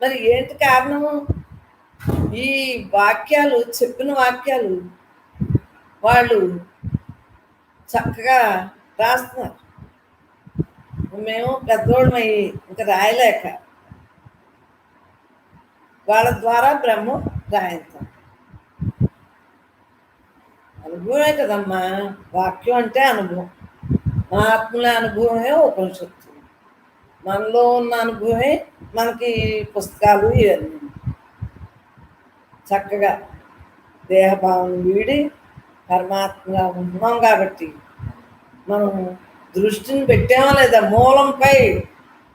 మరి ఏంటి కారణము? ఈ వాక్యాలు, చెప్పిన వాక్యాలు వాళ్ళు చక్కగా రాస్తున్నారు. మేము పెద్దోళ్ళమయ్యి ఇంకా రాయలేక వాళ్ళ ద్వారా బ్రహ్మం రాయిస్తాం. అనుభవమే కదమ్మా వాక్యం అంటే. అనుభవం, మా ఆత్మల అనుభవమే ఉపనిషత్తు. మనలో ఉన్న అనుభవమే మనకి పుస్తకాలు ఇవన్నీ. చక్కగా దేహభావం వీడి పరమాత్మగా ఉంటున్నాం కాబట్టి మనం దృష్టిని పెట్టామా లేదా? మూలంపై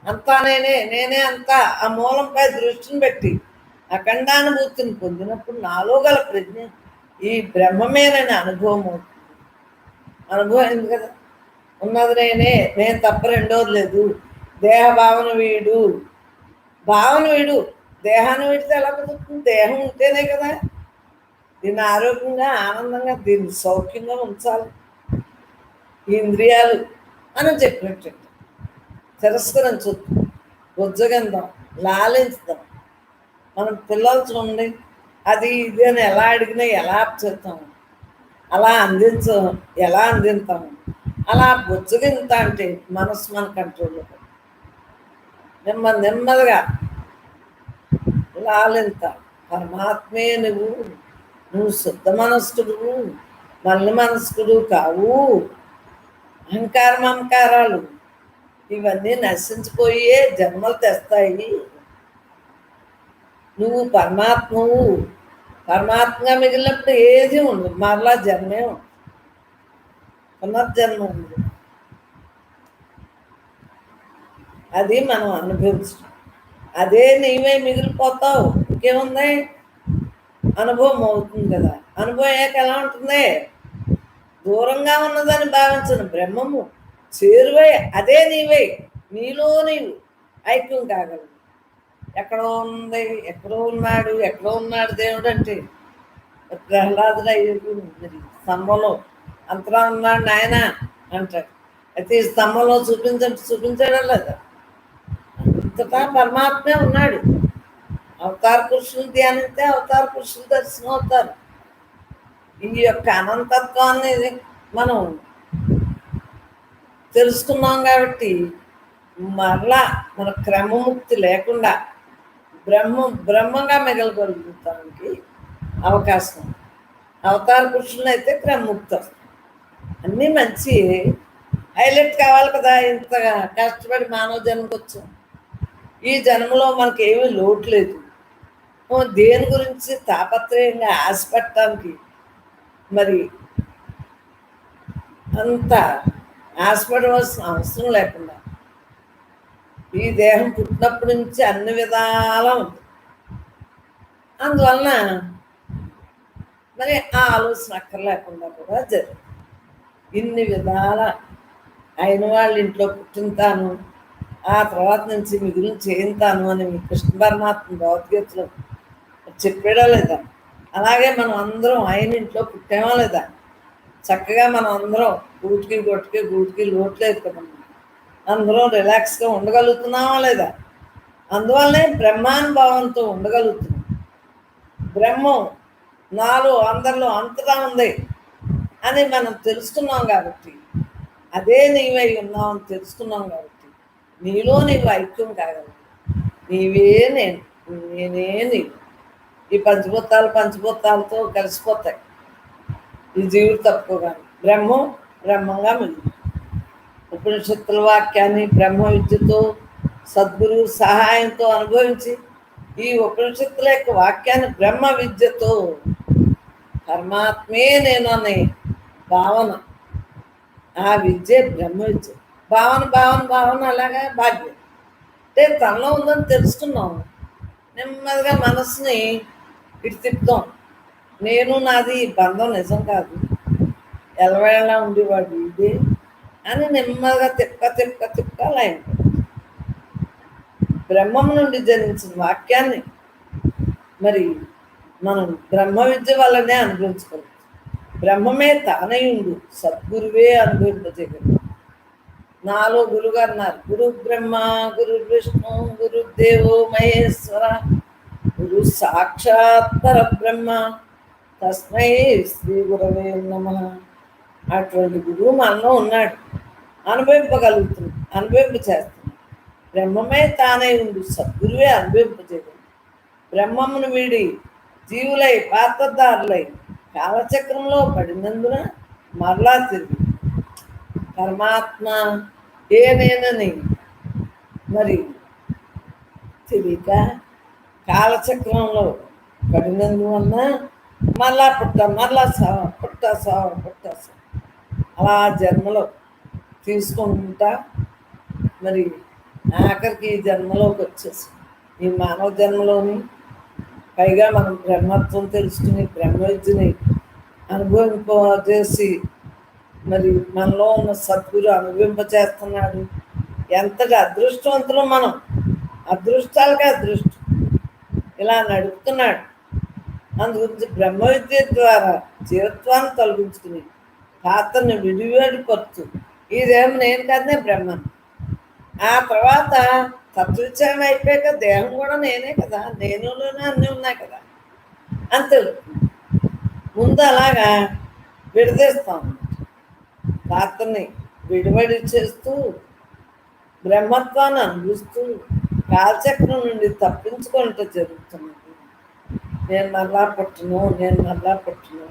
అంతా నేనే అంతా. ఆ మూలంపై దృష్టిని పెట్టి అఖండానుభూతిని పొందినప్పుడు నాలో గల ప్రజ్ఞ ఈ బ్రహ్మమేనని అనుభవం అవుతుంది. అనుభవం అయింది కదా. ఉన్నది నేనే, నేను తప్ప రెండోది లేదు. దేహ భావన వీడు, భావన వీడు. దేహాన్ని వీడితే ఎలా కుదురుతుంది? దేహం ఉంటేనే కదా దీన్ని ఆరోగ్యంగా ఆనందంగా దీన్ని సౌఖ్యంగా ఉంచాలి. ఈ ఇంద్రియాలు అని చెప్పినట్టు తిరస్కరించొద్దు, బుజ్జగందాం, లాలించుదాం. మనం పిల్లలు చూడండి, అది ఇది అని ఎలా అడిగినా ఎలా చేస్తాము, అలా ఎలా అందిస్తాము. అలా బుజ్జగింత అంటే మనసు మన కంట్రోల్లో నెమ్మదిగా లాలింత. పరమాత్మే నువ్వు, నువ్వు శుద్ధ మనస్కుడు, మల్లి మనస్కుడు కావు. అహంకార మమకారాలు ఇవన్నీ నశించిపోయే జన్మలు తెస్తాయి. నువ్వు పరమాత్మగా మిగిలినప్పుడు ఏది ఉండదు, మరలా జన్మే ఉంది, పునర్జన్మ ఉంది. అది మనం అనుభవించడం. అదే నీవే మిగిలిపోతావు, ఇంకేముంది? అనుభవం అవుతుంది కదా. అనుభవం అయ్యాక ఎలా ఉంటుంది? దూరంగా ఉన్నదని భావించను బ్రహ్మము చేరువై అదే నీవే, నీలో నీవు ఐక్యం కాగలవు. ఎక్కడో ఉంది, ఎక్కడో ఉన్నాడు దేవుడు అంటే ప్రహ్లాదుడు అయ్యేది స్తంభంలో అంతరా ఉన్నాడు నాయన అంటాడు. అయితే ఈ స్తంభంలో చూపించాడా లేదా? అంతటా పరమాత్మే ఉన్నాడు. అవతార పురుషులు ధ్యానిస్తే అవతార పురుషులు దర్శనం అవుతారు. ఈ యొక్క అనంతత్వాన్ని మనం తెలుసుకున్నాం కాబట్టి మరలా మన క్రమముక్తి లేకుండా బ్రహ్మంగా మిగలగలుగుతానికి అవకాశం. అవతార పురుషులను అయితే క్రమముక్తి వస్తుంది. అన్నీ మంచి హైలైట్ కావాలి కదా. ఇంతగా కష్టపడి మానవ జన్మకు వచ్చాం. ఈ జన్మలో మనకి ఏమీ లోటు లేదు. దేని గురించి తాపత్రయంగా ఆశపడటానికి మరి అంత ఆశపడవలసిన అవసరం లేకుండా ఈ దేహం పుట్టినప్పటి నుంచి అన్ని విధాల ఉంది. అందువలన మరి ఆ ఆలోచన అక్కర్లేకుండా కూడా జరిగింది. ఇన్ని విధాల అయిన వాళ్ళ ఇంట్లో పుట్టింతాను, ఆ తర్వాత నుంచి మిగిలిన చేయింతాను అని కృష్ణ పరమాత్మ భగవద్గీతలో చెప్పాడా లేదా? అలాగే మనం అందరం ఆయన ఇంట్లో పుట్టామా లేదా? చక్కగా మనం అందరం గూటికి లోట్లేదు కదా. అందరం రిలాక్స్గా ఉండగలుగుతున్నామా లేదా? అందువల్లనే బ్రహ్మానుభావంతో ఉండగలుగుతున్నాం. బ్రహ్మం నాలో అందరిలో అంతటా ఉంది అని మనం తెలుసుకున్నాం కాబట్టి, అదే నీవై ఉన్నామని తెలుసుకున్నాం కాబట్టి నీలో నీవు ఐక్యం కాగలవు. నీవే నేను, నేనే నీవు. ఈ పంచభూతాలతో కలిసిపోతాయి. ఈ జీవుడు తప్పుకోగానే బ్రహ్మంగా మిగిలి ఉపనిషత్తుల వాక్యాన్ని బ్రహ్మ విద్యతో సద్గురు సహాయంతో అనుభవించి ఈ ఉపనిషత్తుల యొక్క వాక్యాన్ని బ్రహ్మ విద్యతో పరమాత్మే నేను అనే భావన, ఆ విద్య బ్రహ్మ విద్య. భావన అలాగా భాగ్యం అంటే తనలో ఉందని తెలుసుకున్నాం. నెమ్మదిగా మనసుని ఇటు తిప్పుతాం. నేను నాది బంధం నిజం కాదు, ఎలవేళ ఉండేవాడు ఇదే అని నెమ్మదిగా తిప్ప లైన్ బ్రహ్మం నుండి జనించిన వాక్యాన్ని మరి మనం బ్రహ్మ విద్య వల్లనే అనుభవించుకోవాలి. బ్రహ్మమే తానయుండు సద్గురువే అనుభవింపజేయగలరు. నాలో గురుగారు అన్నారు, గురు బ్రహ్మ గురు విష్ణు గురుదేవో మహేశ్వర గురు సాక్షాత్ పరబ్రహ్మ తస్మై శ్రీ గురవే నమః. అటువంటి గురువు మనలో ఉన్నాడు, అనుభవింపచేస్తున్నాడు. బ్రహ్మమే తానై ఉండు సద్గురువే అనుభవింపజేయగలడు. బ్రహ్మమును వీడి జీవులై పాత్రదారులై కాలచక్రంలో పడినందున మరలా తిరిగి పరమాత్మ నేనని మరి తెలియక కాలచక్రంలో పడినందువల్ల మరలా మరలా పుట్ట సావ అలా జన్మలో తీసుకుంటా మరి ఆఖరికి ఈ జన్మలోకి వచ్చేసి ఈ మానవ జన్మలోని పైగా మనం బ్రహ్మత్వం తెలుసుకుని బ్రహ్మ విద్యని అనుభవింపజేసి మరి మనలో ఉన్న సద్గురు అనుభవింపచేస్తున్నాడు. ఎంతటి అదృష్టవంతులు మనం, అదృష్టాలకే అదృష్టం ఇలా నడుపుతున్నాడు. అందుగురించి బ్రహ్మ విద్య ద్వారా జీవత్వాన్ని తొలగించుకుని పాత్రను విడివేడిపరుచు ఇదేమో నేను కదనే బ్రహ్మను. ఆ తర్వాత తత్వవిచారణ అయిపోయాక దేహం కూడా నేనే కదా, నేనులోనే అన్నీ ఉన్నాయి కదా అంతే. ముందు అలాగా విడదీస్తాం, పాత్రని విడివడి చేస్తూ బ్రహ్మత్వాన్ని అనుభవిస్తూ కాలచక్రం నుండి తప్పించుకుంటూ జరుగుతున్నది. నేను మరలా పుట్టను, నేను మరలా పుట్టను,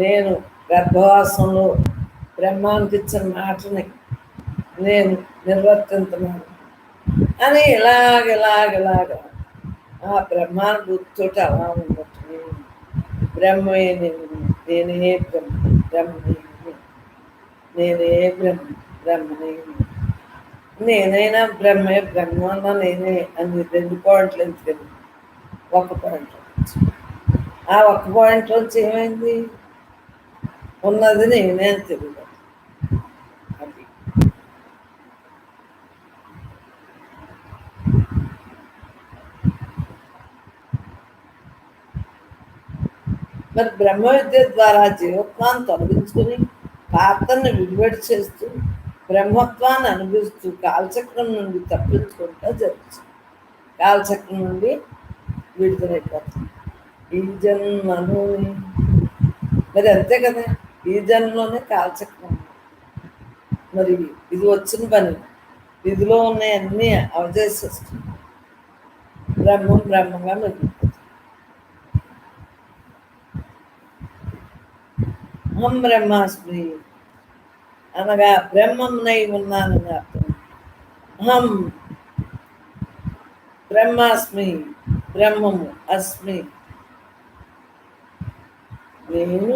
నేను గర్భవాసంలో బ్రహ్మానికి ఇచ్చిన మాటని నేను నిర్వర్తించున్నాను అని ఇలాగ ఆ బ్రహ్మానుభూతితో అలా ఉండటమే. బ్రహ్మే నేను, నేనే బ్రహ్మ, బ్రహ్మే నేనే బ్రహ్మ, బ్రహ్మనే నేనైనా బ్రహ్మే, బ్రహ్మ నేనే అని 2 పాయింట్లు ఎందుకని ఒక పాయింట్. ఆ ఒక్క పాయింట్లోంచి ఏమైంది? ఉన్నది నేనే అని తెలియదు. అది మరి బ్రహ్మ విద్య ద్వారా జీవత్వాన్ని తొలగించుకుని పాత్రను విడివడి చేస్తూ బ్రహ్మత్వాన్ని అనుభవిస్తూ కాలచక్రం నుండి తప్పించుకుంటూ జరుగుతుంది. కాలచక్రం నుండి విడుదలైపోతుంది. ఈ జన్మను మరి అంతే కదా, ఈ జన్మలోనే కాలచక్రం. మరి ఇది వచ్చిన పని, ఇదిలో ఉన్నాయన్నీ అవజేసేస్తుంది. బ్రహ్మం బ్రహ్మంగా మిగిలిపోతుంది. అహం బ్రహ్మాస్మి అనగా బ్రహ్మంనై ఉన్నానని అర్థం. అహం బ్రహ్మాస్మి, బ్రహ్మము అస్మి, నేను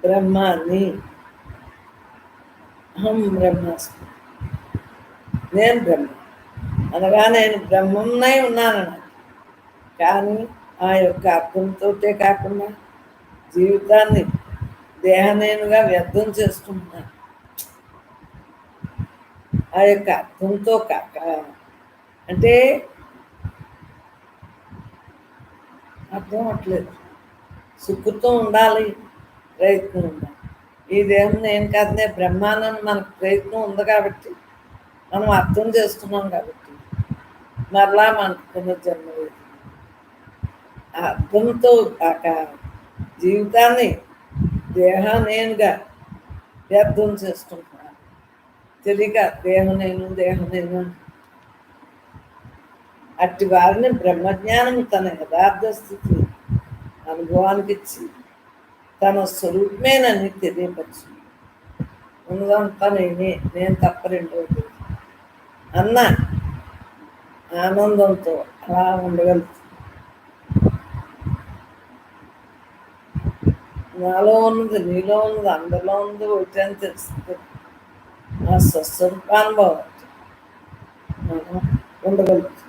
బ్రహ్మాన్ని. అహం బ్రహ్మాస్మి, నేను బ్రహ్మ అనగా నేను బ్రహ్మంనై ఉన్నానని. కానీ ఆ యొక్క అర్థంతో కాకుండా జీవితాన్ని దేహనేనుగా వ్యర్థం చేసుకుంటున్నాను. ఆ యొక్క అర్థంతో కాక, అంటే అర్థం అవట్లేదు. సుఖుతో ఉండాలి, ప్రయత్నం ఉండాలి. ఈ దేహం నేను కాదనే బ్రహ్మానంద మనకు ప్రయత్నం ఉంది కాబట్టి మనం అర్థం చేసుకున్నాం కాబట్టి మరలా మనకు పునర్జన్మ లేదు. ఆ అర్థంతో కాక జీవితాన్ని దేహనేనుగా వ్యర్థం చేసుకుంటున్నాను. తెలియక దేహనేను అట్టి వారిని బ్రహ్మజ్ఞానం తన యథార్థ స్థితి అనుభవానికి ఇచ్చి తన స్వరూపమేనని తెలియపరిచి ఉన్నదంతా నేనే, నేను తప్ప రెండవది అన్న ఆనందంతో అలా ఉండగలుగుతుంది. నాలో ఉన్నది, నీలో ఉన్నది, అందరిలో ఉన్నది ఒకటి అని తెలుస్తుంది. ఆ స్వస్వరూపానుభవం మనం ఉండగలుగుతుంది.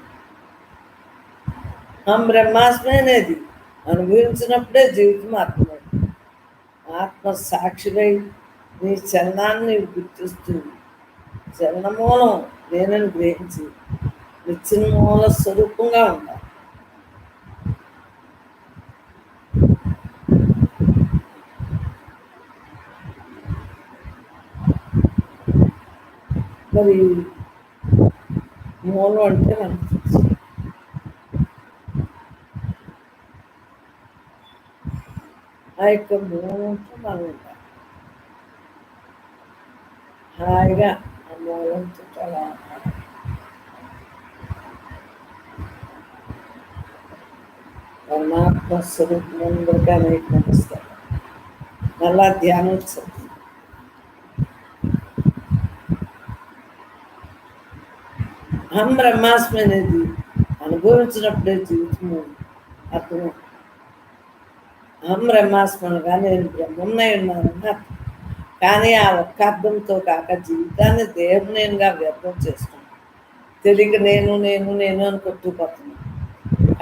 బ్రహ్మాస్మి అనేది అనుభవించినప్పుడే జీవితం అర్థమవుతుంది. ఆత్మ సాక్షిపై నీ చలనాన్ని గుర్తిస్తుంది. చలనమూలం నేనని గ్రహించి నిత్య మూల స్వరూపంగా ఉండాలి. మరి మూలం అంటే మనకు ఆ యొక్క మూలంతో మనం ఉండాలి. హాయిగా ఆ మూలంతో అలా పరమాత్మ స్వరూపంగా అనేక నమస్కారం. మళ్ళా ధ్యానోత్సవం. అహం బ్రహ్మాస్మి అనేది అనుభవించినప్పుడే జీవితము అర్థం. అహం బ్రహ్మాస్మి అనగా నేను బ్రహ్మన్నై ఉన్నానని అర్థం. కానీ ఆ ఒక్క అర్థంతో కాక జీవితాన్ని దేహనేనుగా వ్యర్థం చేసుకున్నాను. తెలియక నేను నేను నేను అని కొట్టుకుపోతున్నాను.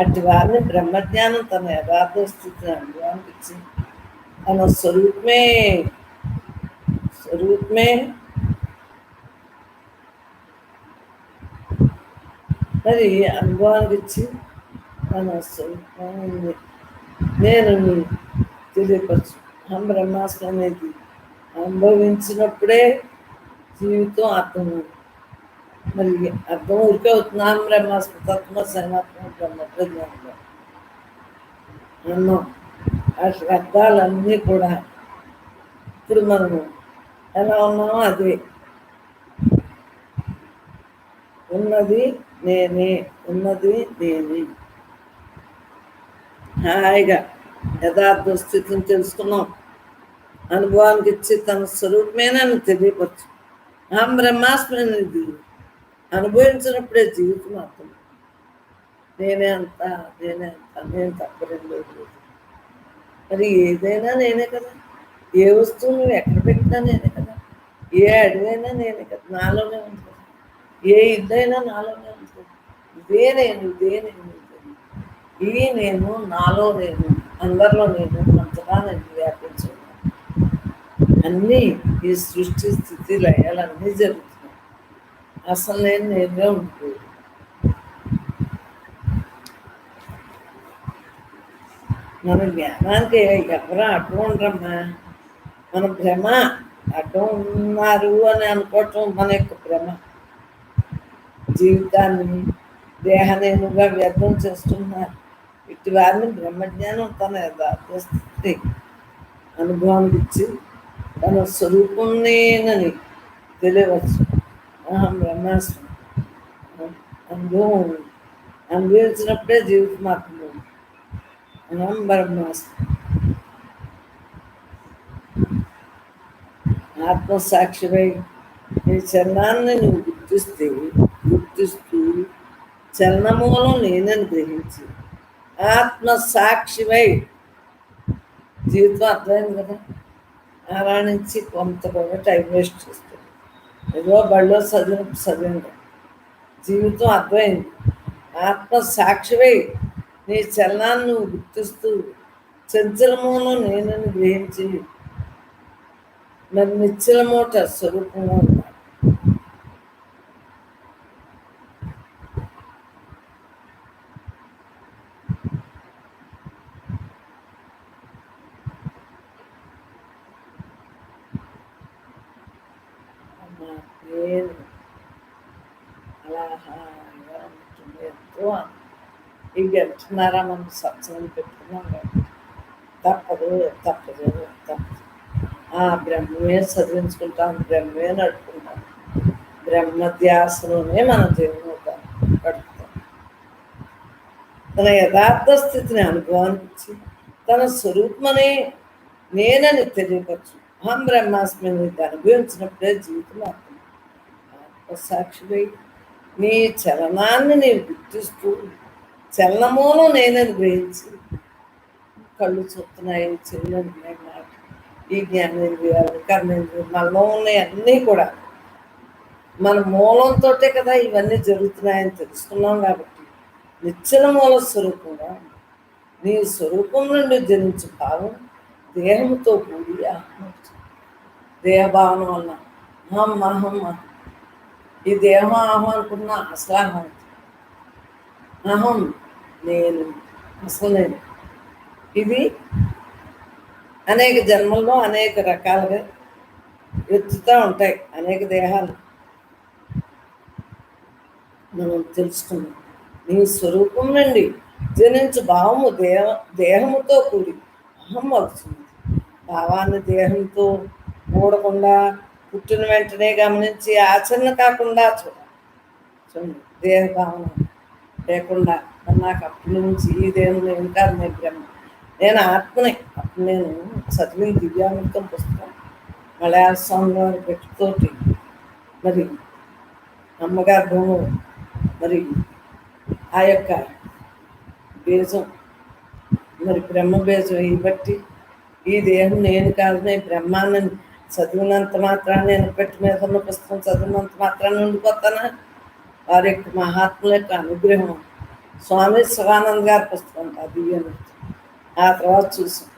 అట్టి వారిని బ్రహ్మజ్ఞానం తన యథార్థ స్థితిని అనుభవానికి ఇచ్చి తన స్వరూపమే మరి అనుభవానికి ఇచ్చి తన స్వరూపాన్ని నేను తెలియపరచు. అహం బ్రహ్మాస్మి అనేది అనుభవించినప్పుడే జీవితం అర్థం. మరి అర్థం ఊరికే అవుతుంది. అహం బ్రహ్మాస్మి తత్వ సనాత్మ బ్రహ్మ ప్రజ్ఞానం అన్నాం. ఆ శబ్దాలన్నీ కూడా ఇప్పుడు మనము ఎలా ఉన్నామో అదే. ఉన్నది నేనే, ఉన్నది నేనే. హాయిగా యథార్థ స్థితిని తెలుసుకున్నాం. అనుభవానికి ఇచ్చి తన స్వరూపమే నన్ను తెలియపరచు. అహం బ్రహ్మాస్మి అనేది అనుభవించినప్పుడే జీవితం అర్థం. నేనే అంత, నేను తప్ప లేదు. మరి ఏదైనా నేనే కదా. ఏ వస్తువు నువ్వు ఎక్కడ పెట్టినా నేనే కదా. ఏ అడిగైనా నేనే కదా, నాలోనే ఉంది కదా. ఏ ఇద్దైనా నాలోనే ఉంటుంది. ఇదే నేను, ఇదే నేను, ఈ నేను, నాలో నేను, అందరిలో నేను, అంతగా నేను వ్యాపించాను. అన్నీ ఈ సృష్టి స్థితి లయాలన్నీ జరుగుతున్నాయి. అసలు నేను నేనే ఉంటుంది. మన జ్ఞానానికి ఎవరు అడ్డు ఉండరమ్మా. మన భ్రమ అడ్డం ఉన్నారు అని అనుకోవటం మన యొక్క భ్రమ. జీవితాన్ని దేహనేనుగా వ్యర్థం చేస్తున్నారు. ఇటు వారిని బ్రహ్మజ్ఞానం తన యథార్థ అనుభవానికి ఇచ్చి తన స్వరూపం నేనని తెలియవచ్చు. అహం బ్రహ్మాస్మి అనుభవం అనుభవించినప్పుడే జీవితం అర్థం. అహం బ్రహ్మాస్మి ఆత్మసాక్షివై నీ చలనాన్ని నువ్వు గుర్తిస్తూ చలనమూలం నేనని గ్రహించి ఆత్మసాక్షివై జీవితం అర్థమైంది కదా. అలా నుంచి కొంత కూడా టైం వేస్ట్ చేస్తుంది. ఏదో బడిలో చదివింది. జీవితం అర్థమైంది. ఆత్మసాక్షివై నీ చలనాన్ని నువ్వు గుర్తిస్తూ చంచలమూలం నేనని గ్రహించి మరి నిశ్చలమూట స్వరూపంగా ఉన్నాడు. నేను అలా హాయిగా ఉంటుంది. ఎంతో ఈ గంటన్నారా మనం సత్సంగం పెట్టుకున్నాం కాబట్టి తప్పదు. ఆ బ్రహ్మమే చదివించుకుంటాం, బ్రహ్మమే నడుపుకుంటాం, బ్రహ్మధ్యాసలోనే మన జీవనం గడుపుతాం. తన యథార్థ స్థితిని అనుభవానికి ఇచ్చి తన స్వరూపమనే నేనని తెలియపరచు. అహం బ్రహ్మాస్మి అనుభవించినప్పుడే జీవితం అర్థం. ఆత్మసాక్షివై నీ చలనాన్ని నేను గుర్తిస్తూ చలనమూలం నేనని గ్రహించి కళ్ళు చూస్తున్నాయి, చెవులు మాట, ఈ జ్ఞానేంద్రియాలు, కర్మేంద్రియాలు, మనలో ఉన్నాయి అన్నీ కూడా మన మూలంతో కదా ఇవన్నీ జరుగుతున్నాయని తెలుసుకున్నాం. కాబట్టి నిశ్చల మూల స్వరూపంగా నీ స్వరూపం నుండి జనించు భావం దేహంతో కూడి ఆత్మ. దేహభావన వల్ల అహం ఈ దేహం అహం అనుకున్న అసలు అహం నేను, అసలు నేను. ఇది అనేక జన్మల్లో అనేక రకాలుగా ఎత్తుతూ ఉంటాయి. అనేక దేహాలు మనం తెలుసుకున్నాం. నీ స్వరూపం నుండి జనించు భావము దేహముతో కూడి అహం అవుతుంది. భావాన్ని దేహంతో కూడకుండా పుట్టిన వెంటనే గమనించి ఆచరణ కాకుండా చూడండి. దేహ భావన లేకుండా నాకు అప్పటి నుంచి ఈ దేహం నేను కాదు, నేను బ్రహ్మ, నేను ఆత్మని. అప్పుడు నేను చదివిన దివ్యామృతం పుస్తకం మలయాళ స్వామి వారి వ్యక్తితోటి మరి అమ్మగారు భూము మరి ఆ యొక్క బీజం మరి బ్రహ్మ బీజం ఈ బట్టి ఈ దేహం నేను కాదు, నేను బ్రహ్మాన్ని చదివినంత మాత్రాన్ని, నేను పెట్టి మీద ఉన్న పుస్తకం చదివినంత మాత్రాన్ని ఉండిపోతానా? వారి యొక్క మహాత్ముల యొక్క అనుగ్రహం. స్వామి శివానంద్ గారి పుస్తకం అది ఆ తర్వాత చూసాం.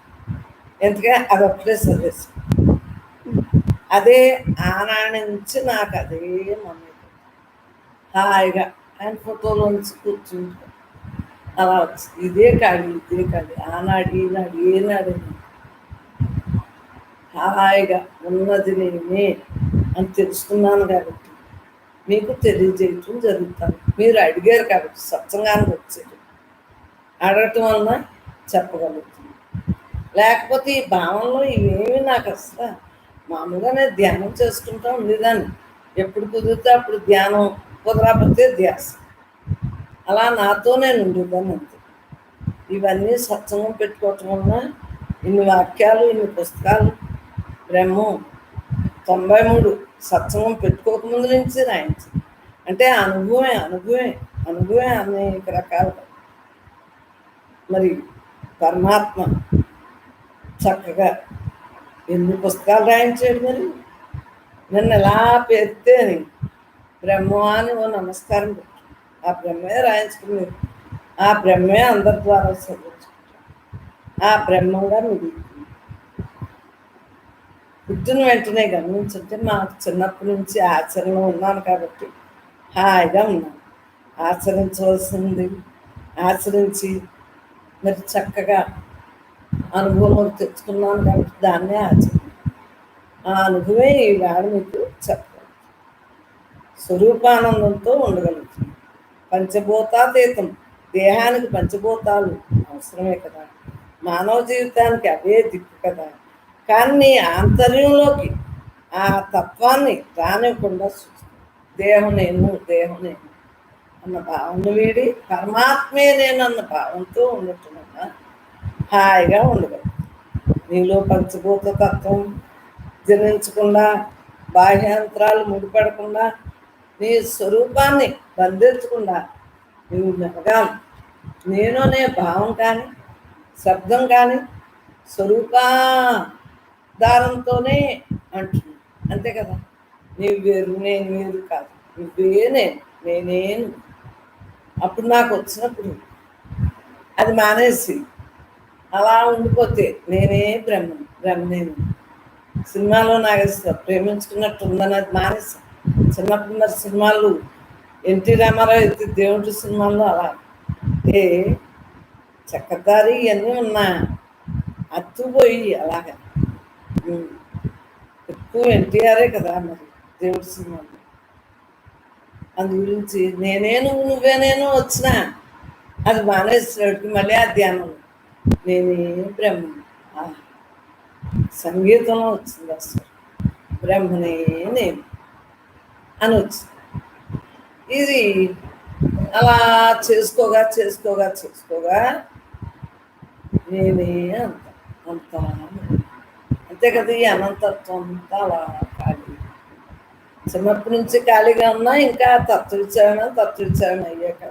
ఎందుకంటే అదొక్కటే చదివేసి అదే ఆనాడు నుంచి నాకు అదే మమ్మీ హాయిగా ఆయన ఫోటోలో నుంచి కూర్చుంటాం అలా వచ్చి ఇదే కాదు ఆనాడు ఈనాడు ఏనాడు హాయిగా ఉన్నది నేనే అని తెలుసుకున్నాను కాబట్టి మీకు తెలియజేయటం జరుగుతాను. మీరు అడిగారు కాబట్టి సత్సంగానికి వచ్చారు, అడగటం వలన చెప్పగలుగుతుంది. లేకపోతే ఈ భావనలో ఇవేమి నాకు అసలు మామూలుగా నేను ధ్యానం చేసుకుంటా ఉండేదాన్ని. ఎప్పుడు కుదిరితే అప్పుడు ధ్యానం, కుదరకపోతే ధ్యాస, అలా నాతో నేను ఉండేదాన్ని అంతే. ఇవన్నీ సత్సంగం పెట్టుకోవటం వలన ఇన్ని వాక్యాలు, ఇన్ని పుస్తకాలు, బ్రహ్మం 93 సత్సంగం పెట్టుకోకముందు నుంచి రాయించింది. అంటే అనుభవమే అనేక రకాలుగా. మరి పరమాత్మ చక్కగా ఎన్ని పుస్తకాలు రాయించాడు. మరి నన్ను ఎలా పెడితే అని బ్రహ్మాన్ని ఓ నమస్కారం పెట్టు. ఆ బ్రహ్మే రాయించుకుని ఆ బ్రహ్మే అందరి ద్వారా చదివించుకుంటాడు. ఆ బ్రహ్మంగా మిగులుతుంది. పుట్టిన వెంటనే గమనించుంటే మాకు చిన్నప్పటి నుంచి ఆచరణ ఉన్నాను కాబట్టి హాయిగా ఉన్నాను. ఆచరించవలసింది ఆచరించి మరి చక్కగా అనుభవం తెచ్చుకున్నాను కాబట్టి దాన్నే ఆచరణ. ఆ అనుభవమే ఈవేళ మీకు చెప్పగలను. స్వరూపానందంతో ఉండగలుగుతుంది. పంచభూతాతీతం. దేహానికి పంచభూతాలు అవసరమే కదా, మానవ జీవితానికి అవే దిక్కు కదా. కానీ నీ ఆంతర్యంలోకి ఆ తత్వాన్ని రానివ్వకుండా దేహం నేను అన్న భావన వీడి పరమాత్మే నేను అన్న భావంతో ఉండటం హాయిగా ఉండగలదు. నీలో పంచభూత తత్వం జరించకుండా, బాహ్యాంతరాలు ముడిపడకుండా, నీ స్వరూపాన్ని బంధించకుండా నువ్వు మెలగాలి. నేను అనే భావం కానీ, శబ్దం కానీ స్వరూపాధారంతోనే అంటుంది. అంతే కదా. నీవు వేరు, నేను వేరు కాదు. నువ్వే నేనేను. అప్పుడు నాకు వచ్చినప్పుడు అది మానేసి అలా ఉండిపోతే నేనే బ్రహ్మనేను. సినిమాలో నాగేశ్వర ప్రేమించుకున్నట్టు ఉందని అది మానేసి. చిన్నప్పుడు మరి సినిమాలు ఎన్టీ రామారావు అయితే దేవుడి సినిమాల్లో అలా ఏ చక్కదారి ఇవన్నీ ఉన్నా అత్తుపోయి అలాగా ఎక్కువ ఎన్టీఆరే కదా మరి దేవుడి సినిమాలు. అందు గురించి నువ్వే నేను వచ్చిన అది మానేసినడికి మళ్ళీ ఆ ధ్యానం నేనే బ్రహ్మ. సంగీతంలో వచ్చింది అసలు బ్రహ్మనే నేను అని వచ్చింది. ఇది అలా చేసుకోగా నేనే అంత అంతే కదా. ఈ అనంతత్వం అంతా అలా ఖాళీ. చిన్నప్పటి నుంచి ఖాళీగా ఉన్నా ఇంకా తత్వవిచారణ అయ్యాక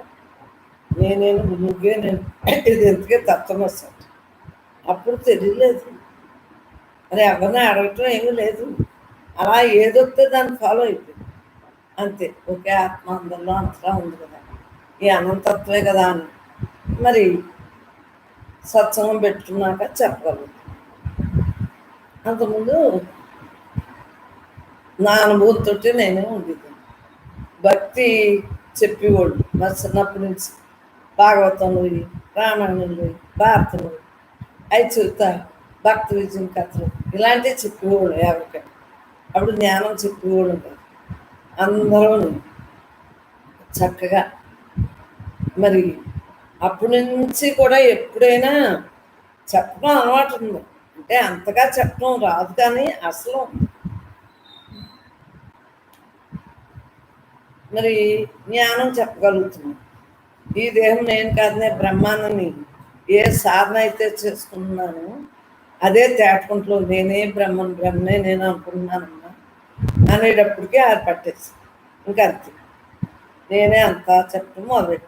నువ్వే నేను ఇది ఎందుకే తత్వం వస్తాడు. అప్పుడు తెలియలేదు, మరి ఎవరిని అడగటం ఏమీ లేదు. అలా ఏదొస్తే దాన్ని ఫాలో అయిపోయింది అంతే. ఒకే ఆత్మ అందరిలో అంతలా ఉంది కదా, ఈ అనంతత్వే కదా అని మరి సత్సంగం పెట్టుకున్నాక చెప్పగలుగుతాం. అంతకుముందు నా అనుభవంతో నేనే ఉండేది. భక్తి చెప్పేవాళ్ళు మరి చిన్నప్పటి నుంచి భాగవతంలో, రామాయణంలో, భారతంలో అవి చెబుతా, భక్తి విజయం కథలు ఇలాంటివి చెప్పేవాళ్ళు. ఎవరికైనా అప్పుడు జ్ఞానం చెప్పేవాళ్ళు కాదు. అందరూ చక్కగా మరి అప్పటి నుంచి కూడా ఎప్పుడైనా చెప్పడం అలవాటు ఉంది. అంటే అంతగా చెప్పడం రాదు కానీ అసలు మరి జ్ఞానం చెప్పగలుగుతున్నాను. ఈ దేహం నేను కాదనే బ్రహ్మాండాన్ని ఏ సాధన అయితే చేసుకుంటున్నాను అదే తేటకుంట్లో నేనే బ్రహ్మనే నేను అనుకుంటున్నానమ్మా అనేటప్పటికీ అది పట్టేసి ఇంకా అంతే. నేనే అంతా చెప్పడం మొదలెట్టాను.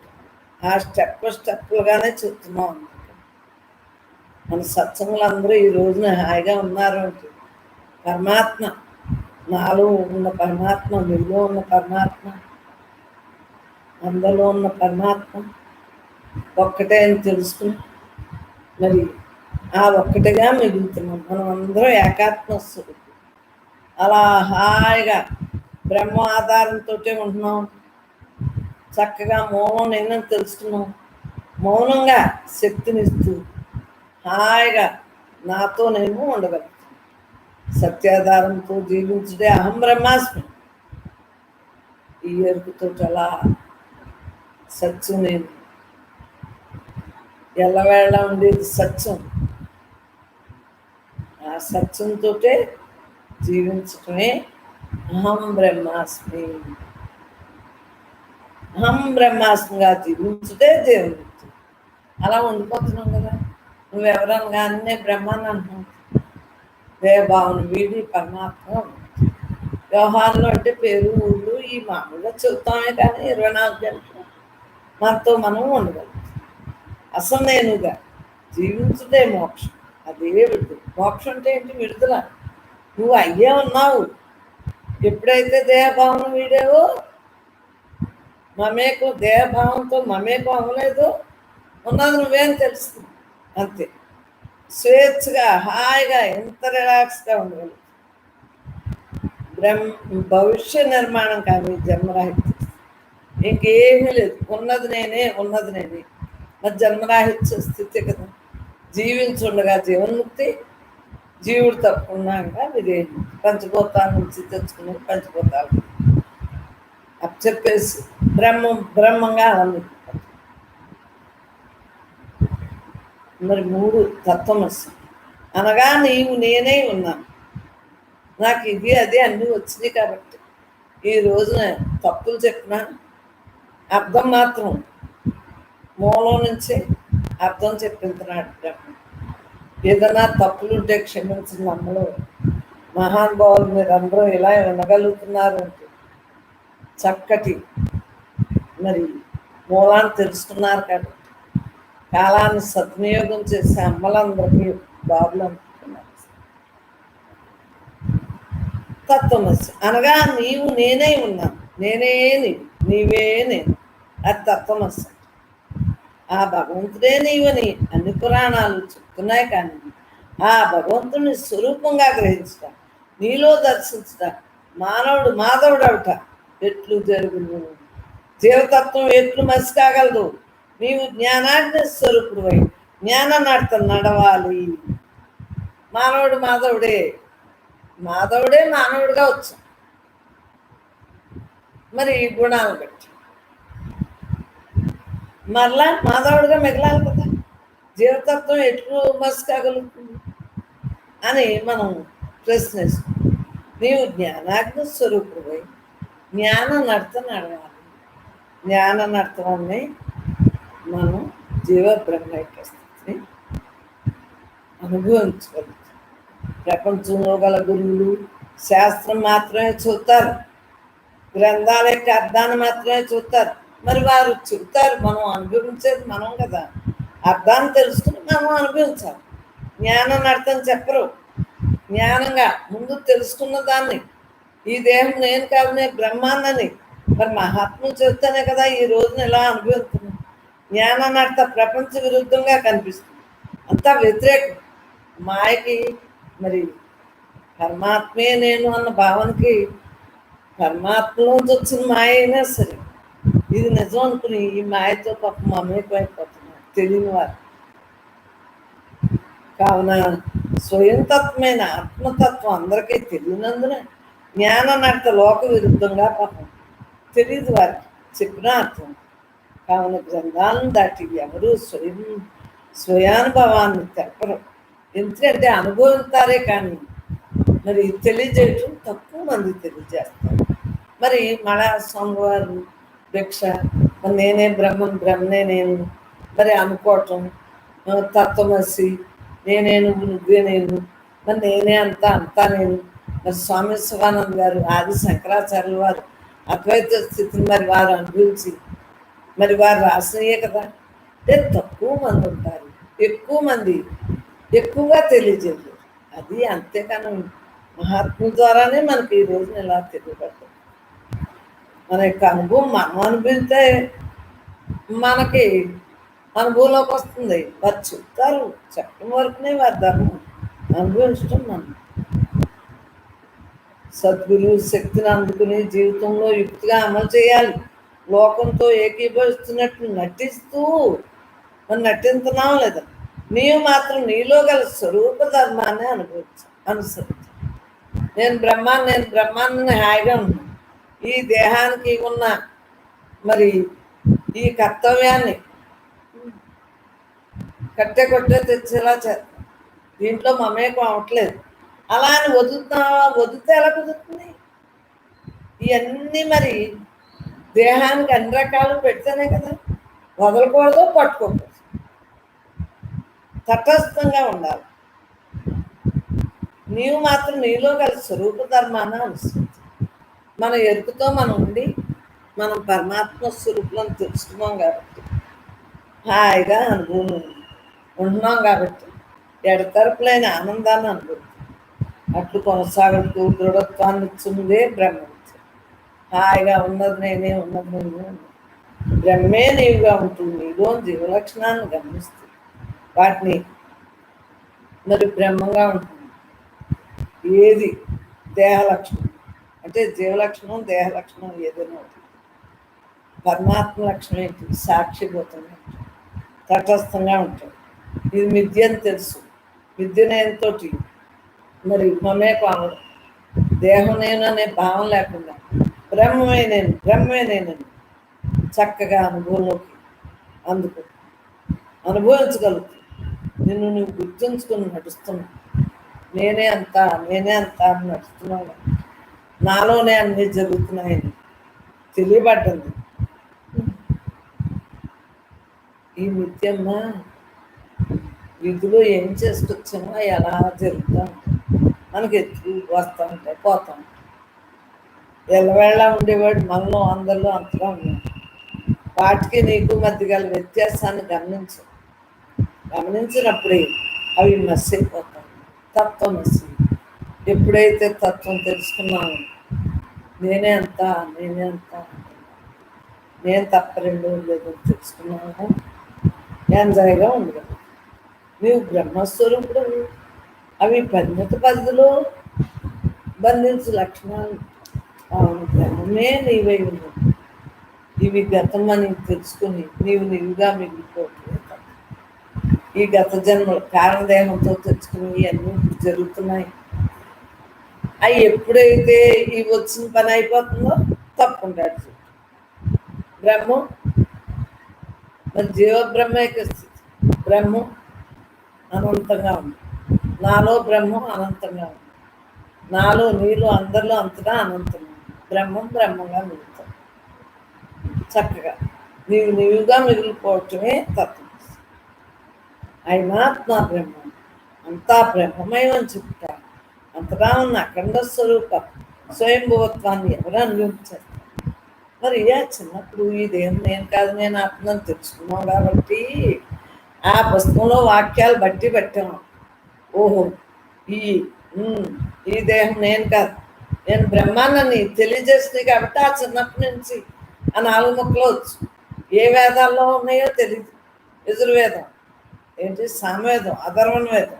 ఆ స్టెప్పులుగానే చెప్తున్నాం అన్నమాట. మన సత్సంగులు అందరూ ఈ రోజున హాయిగా ఉన్నారు అంటే పరమాత్మ, నాలో ఉన్న పరమాత్మ, మీలో ఉన్న పరమాత్మ, అందరిలో ఉన్న పరమాత్మ ఒక్కటే అని తెలుసుకుని మరి ఆ ఒక్కటిగా మిగులుతున్నాం. మనం అందరం ఏకాత్మ స్వరూపం. అలా హాయిగా బ్రహ్మ ఆధారంతో ఉంటున్నాం. చక్కగా మౌనం నేనని తెలుసుకున్నాం. మౌనంగా శక్తినిస్తూ హాయిగా నాతో నేను ఉండగలుగుతాను. సత్యాధారంతో జీవించుడే అహం బ్రహ్మాస్మి. ఈ ఎరుకుతో అలా సత్యం నేను ఎల్లవేళ ఉండేది సత్యం. ఆ సత్యంతో జీవించటమే అహం బ్రహ్మాస్మి. అహం బ్రహ్మాస్మిగా జీవించుటే దేవుడు. అలా ఉండిపోతున్నాం కదా. నువ్వెవరనగా అన్నీ బ్రహ్మాన్ని అంటున్నావు. దేవభావన వీడి పరమాత్మ. వ్యవహారంలో అంటే పేరు ఊళ్ళు ఈ మామూలుగా చెబుతామే కానీ 24 గంటలు మనతో మనం ఉండగలుగుతాం. అసలు నేనుగా జీవించుటే మోక్షం. అదే విడుదల. మోక్షం అంటే ఏంటి? విడుదల. నువ్వు అయ్యే ఉన్నావు. ఎప్పుడైతే దేహభావన వీడేవో, మమేకం దేహభావంతో మమేకం అవ్వలేదు, ఉన్నది నువ్వేం తెలుస్తుంది. అంతే. స్వేచ్ఛగా హాయిగా ఎంత రిలాక్స్గా ఉండగలుగుతావు. భవిష్య నిర్మాణం కానీ జన్మరాహిత్యం ఇంకేమీ లేదు. ఉన్నది నేనే, ఉన్నది నేనే. మరి జన్మరాహిత్య స్థితి కదా. జీవించుండగా జీవన్ముక్తి, జీవుడు తప్పుకున్నాక విధేయం. పంచభూతాల నుంచి తెచ్చుకుని పంచభూతాలు చెప్పేసి బ్రహ్మంగా ఆనందించారు. మరి 3 తత్వమసి అనగా నీవు నేనే ఉన్నాను. నాకు ఇది అది అన్నీ వచ్చినాయి కాబట్టి ఈ రోజున తప్పులు చెప్పినా అర్థం మాత్రం మూలం నుంచి అర్థం చెప్పించున్నాడు బ్రహ్మ. ఏదైనా తప్పులుంటే క్షమించిన అమ్మలో మహానుభావులు మీరందరూ ఇలా వినగలుగుతున్నారు అంటే చక్కటి మరి మూలాన్ని తెలుసుకున్నారు కాబట్టి కాలాన్ని సద్వినియోగం చేసే అమ్మలందరికీ బాబులు అనుకుంటున్నారు. తత్వమసి అనగా నీవు నేనే ఉన్నాను. నేనే నీవే నేను. అది తత్వమసి. ఆ భగవంతుడే నీవని అన్ని పురాణాలు చెప్తున్నాయి. కానీ ఆ భగవంతుని స్వరూపంగా గ్రహించుట, నీలో దర్శించుట, మానవుడు మాధవుడు అవుట ఎట్లు జరుగును. జీవతత్వం ఎట్లు మసి కాగలదు. నీవు జ్ఞానాగ్ని స్వరూపుడు అయి జ్ఞానాన్ని నడవాలి. మానవుడు మాధవుడే మానవుడిగా వచ్చాం. మరి గుణాలు బట్టి మరలా మాధవుడిగా మిగలాలి కదా. జీవతత్వం ఎట్లు మసి కాగలుగుతుంది అని మనం ప్రశ్నిస్తాం. నీవు జ్ఞానాగ్ని స్వరూపుడు జ్ఞాన నడవాలి. జ్ఞాన నడతని మనం జీవ బ్రహ్మైక్య స్థితిని అనుభవించగలుగుతాం. ప్రపంచంలో గల గురువులు శాస్త్రం మాత్రమే చూస్తారు, గ్రంథాల యొక్క అర్థాన్ని మాత్రమే చూస్తారు. మరి వారు చెబుతారు, మనం అనుభవించేది మనం కదా. అర్థాన్ని తెలుసుకుని మనం అనుభవించాలి. జ్ఞానాన్ని అర్థం చెప్పరు. జ్ఞానంగా ముందు తెలుసుకున్న దాన్ని ఈ దేహం నేను కాదు, నేను బ్రహ్మాన్నని మరి మహాత్ములు చెబుతానే కదా ఈ రోజున ఎలా అనుభవిస్తున్నాం. జ్ఞానాన్ని అర్థం ప్రపంచ విరుద్ధంగా కనిపిస్తుంది. అంతా వ్యతిరేకం. మాయకి మరి పరమాత్మే నేను అన్న భావనకి పరమాత్మలోంచి వచ్చిన మాయ అయినా సరే ఇది నిజం అనుకుని ఈ మాయతో పాపం మమేకమైపోతున్నారు తెలియని వారు. కావున స్వయంతత్వమైన ఆత్మతత్వం అందరికీ తెలియనందున జ్ఞానాన్ని లోక విరుద్ధంగా పాపం తెలియదు వారికి చెప్పిన అర్థం. కావున గ్రంథాలను దాటి ఎవరు స్వయానుభవాన్ని తెప్పరు. ఎందుకంటే అనుభవిస్తారే కానీ మరి తెలియజేయటం తక్కువ మంది తెలియజేస్తారు. మరి మళ్ళా స్వామివారు భిక్ష మరి నేనే బ్రహ్మనే నేను మరి అనుకోవటం, తత్వమసి నేనే నువ్వే నేను, మరి నేనే అంతా నేను. మరి స్వామి శివానంద్ గారు ఆది శంకరాచార్యుల వారు అద్వైత స్థితిని మరి వారు అనుభవించి మరి వారు రాసినయే కదా. అంటే తక్కువ మంది ఉంటారు, ఎక్కువ మంది ఎక్కువగా తెలియజేయలేదు. అది అంతేకాని మహాత్ముల ద్వారానే మనకి ఈ రోజున ఎలా తెలియబడుతుంది. మన యొక్క అనుభవం మనం అనుభవిస్తే మనకి అనుభవంలోకి వస్తుంది. వారు చెప్తారు, చెప్పడం వరకునే వారి ధర్మం, అనుభవించడం మనం. సద్గురు శక్తిని అందుకుని జీవితంలో యుక్తిగా అమలు చేయాలి. లోకంతో ఏకీభవిస్తున్నట్లు నటిస్తూ మనం నటించున్నాం లేదా, నీవు మాత్రం నీలో గల స్వరూప ధర్మాన్ని అనుసరించు. నేను బ్రహ్మాన్ని హాయిగా ఉన్నాను. ఈ దేహానికి ఉన్న మరి ఈ కర్తవ్యాన్ని కట్టే కొట్టే తెచ్చేలా చేస్తాం. దీంట్లో మమేకం అవట్లేదు. అలా అని వదిలితే ఎలా కుదురుతుంది? ఇవన్నీ మరి దేహానికి అన్ని రకాలు పెడితేనే కదా. వదలకూడదు, పట్టుకోకూడదు, తటస్థంగా ఉండాలి. నీవు మాత్రం నీలో గల స్వరూప ధర్మాన్ని అనుసరించు. మన ఎరుకతో మనం ఉండి మనం పరమాత్మ స్వరూపులను తెలుసుకున్నాం కాబట్టి, హాయిగా అనుభవం ఉంటున్నాం కాబట్టి ఎడతెరపులైన ఆనందాన్ని అనుభవం అట్లు కొనసాగుతూ దృఢత్వాన్ని ఇచ్చిందే బ్రహ్మ. హాయిగా ఉన్నది నేనే, ఉన్నది నేనే, బ్రహ్మే నీవుగా ఉంటుంది. నీలో జీవలక్షణాన్ని గమనిస్తుంది, వాటిని మరి బ్రహ్మంగా ఉంటుంది. ఏది దేహలక్షణం అంటే జీవలక్షణం, దేహలక్షణం ఏదైనా అవుతుంది. పరమాత్మ లక్షణం ఏంటి? సాక్షిభూతంగా ఉంటుంది, తటస్థంగా ఉంటుంది. ఇది మిథ్య అని తెలుసు. మిథ్యనేతో మరి మమేకం అవ్వడం, దేహం నేను అనే భావం లేకుండా బ్రహ్మమే నేనని చక్కగా అనుభవంలోకి అందుకు అనుభవించగలుగుతుంది. నిన్ను నువ్వు గుర్తుంచుకుని నడుస్తున్నావు. నేనే అంతా అని నడుస్తున్నావు. నాలోనే అన్నీ జరుగుతున్నాయని తెలియబడ్డంది. ఈ నిత్యమ్మ విధులు ఏం చేసుకొచ్చామో ఎలా జరుగుతాం, మనకి ఎత్తుకు వస్తూ ఉంటాయి, పోతూ ఉంటాయి. ఎల్లవేళ ఉండేవాడు మనలో అందరిలో అంతగా ఉన్నాడు. వాటికి నీకు మధ్య గల వ్యత్యాసాన్ని గమనించినప్పుడే అవి మస్సైపోతాయి. తత్వం మస్సి. ఎప్పుడైతే తత్వం తెలుసుకున్నాను, నేనే అంతా నేను తప్ప రెండో లేదు తెలుసుకున్నాను, ఎంజాయ్గా ఉండగలను. నీవు బ్రహ్మస్వరూపుడు. అవి పరిమిత పరిధిలో బంధించు లక్షణాలు. బ్రహ్మమే నీవై ఉన్నావు. ఇవి గతం అని తెలుసుకుని నీవుగా మిగిలిపోతుంది. ఈ గత జన్మలు కారణదేహంతో తెచ్చుకుని ఇవన్నీ జరుగుతున్నాయి. అవి ఎప్పుడైతే ఈ వచ్చిన పని అయిపోతుందో తప్పుకుంటాడు బ్రహ్మం. మరి జీవబ్రహ్మైక స్థితి. బ్రహ్మం అనంతంగా ఉంది. నాలో బ్రహ్మం అనంతంగా ఉంది. నాలో నీలో అందరిలో అంతగా అనంతంగా ఉంది. బ్రహ్మంగా మిగులుతాం. చక్కగా నీవుగా మిగిలిపోవటమే తత్వం. అయినాత్మ బ్రహ్మం, అంతా బ్రహ్మమయం అని చెప్తారు. అంతగా ఉన్న అఖండ స్వరూప స్వయంభవత్వాన్ని ఎవరు అనుభవించారు? మరి చిన్నప్పుడు ఈ దేహం నేను కాదు, నేను ఆత్మని తెలుసుకున్నాం కాబట్టి ఆ పుస్తకంలో వాక్యాలు బట్టి పెట్టాము. ఓహో, ఈ దేహం నేను కాదు, నేను బ్రహ్మాన్ని తెలియజేస్తుంది కాబట్టి ఆ చిన్నప్పటి నుంచి ఆ 4 ముక్కలు వచ్చు. ఏ వేదాల్లో ఉన్నాయో తెలియదు. యజుర్వేదం ఏంటి, సామవేదం, అధర్వణ వేదం,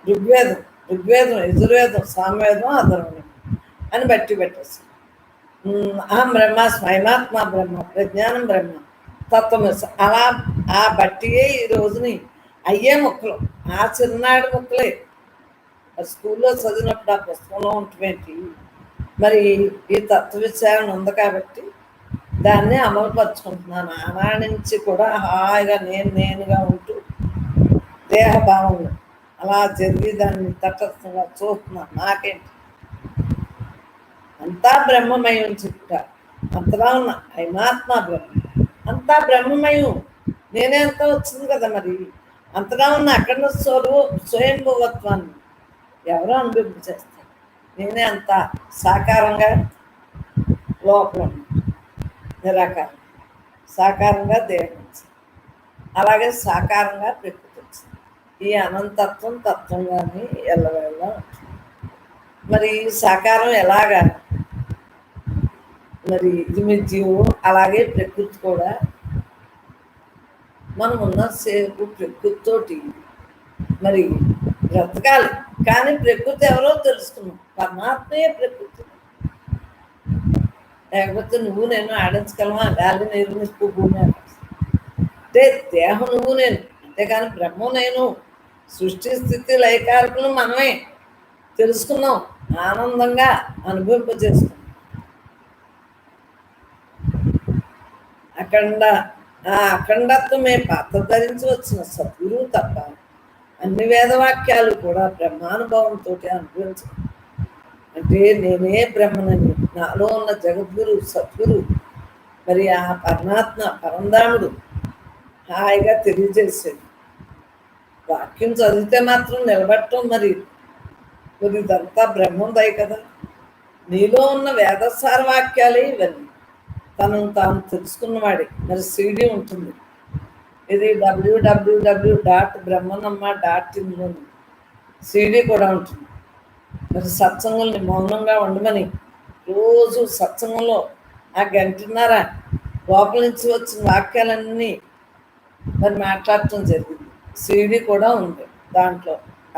ఋగ్వేదం, యజుర్వేదం, సామవేదం, అధర్వణం అని బట్టి పెట్టేసి అహం బ్రహ్మ, స్వయమాత్మ బ్రహ్మ, ప్రజ్ఞానం బ్రహ్మ, తత్వం. అలా ఆ బట్టియే ఈ రోజుని అయ్యే ముక్కలు, ఆ చిన్నాడు ముక్కలే. స్కూల్లో చదివినప్పుడు ఆ పుస్తకంలో ఉంటుందేంటి, మరి ఈ తత్వ విచారణ ఉంది కాబట్టి దాన్ని అమలుపరుచుకుంటున్నాను. ఆనాడి నుంచి కూడా హాయిగా నేనుగా ఉంటూ దేహభావంలో అలా జరిగి దాన్ని తటస్థంగా చూస్తున్నాను. నాకేంటి, అంతా బ్రహ్మమయం చెప్తారు. అంతలా ఉన్న అయినాత్మ బ్రహ్మ, అంతా బ్రహ్మమయం. నేనే అంతా వచ్చింది కదా. మరి అంతగా ఉన్న అఖండ స్వయంభవత్వాన్ని ఎవరో అనుభవించేస్తారు. నేనే అంతా సాకారంగా లోపల నిరాకారం, సాకారంగా దేహం వచ్చింది, అలాగే సాకారంగా ప్రకృతి వచ్చింది. ఈ అనంతత్వం తత్వంగానే ఎల్లవేళ ఉంటుంది. మరి సాకారం ఎలాగా, మరి ఇది మీ జీవం, అలాగే ప్రకృతి కూడా మనం ఉన్నసేపు ప్రకృతితోటి మరి బ్రతకాలి. కానీ ప్రకృతి ఎవరో తెలుసుకున్నాం, పరమాత్మయే ప్రకృతి. లేకపోతే నువ్వు నేను ఆడించగలమా? గాలి, నీరు, నిప్పు, భూమి, ఆకాశం. అంటే దేహం నువ్వు నేను, అంతేకాని బ్రహ్మం నేను. సృష్టి స్థితి లయకారకులు మనమే తెలుసుకున్నాం, ఆనందంగా అనుభవింపజేసుకున్నాం. అఖండత్వమే పాత్ర ధరించి వచ్చిన సద్గురువు తప్ప అన్ని వేదవాక్యాలు కూడా బ్రహ్మానుభవంతో అనుభవించ. అంటే నేనే బ్రహ్మనని, నాలో ఉన్న జగద్గురు సద్గురు మరి ఆ పరమాత్మ పరంధాముడు హాయిగా తెలియజేసేది. వాక్యం చదివితే మాత్రం నిలబడటం మరి ఇదంతా బ్రహ్మం దయ కదా. నీలో ఉన్న వేదసార వాక్యాలే ఇవన్నీ. తనను తాను తెలుసుకున్నవాడే. మరి సీడీ ఉంటుంది, ఇది www.brahmanamma.in సీడీ కూడా ఉంటుంది. మరి సత్సంగుల్ని మౌనంగా ఉండమని రోజు సత్సంగంలో ఆ గంటన్నర లోపల నుంచి వచ్చిన వాక్యాలన్నీ మరి మాట్లాడటం జరిగింది. సీడీ కూడా ఉంది, దాంట్లో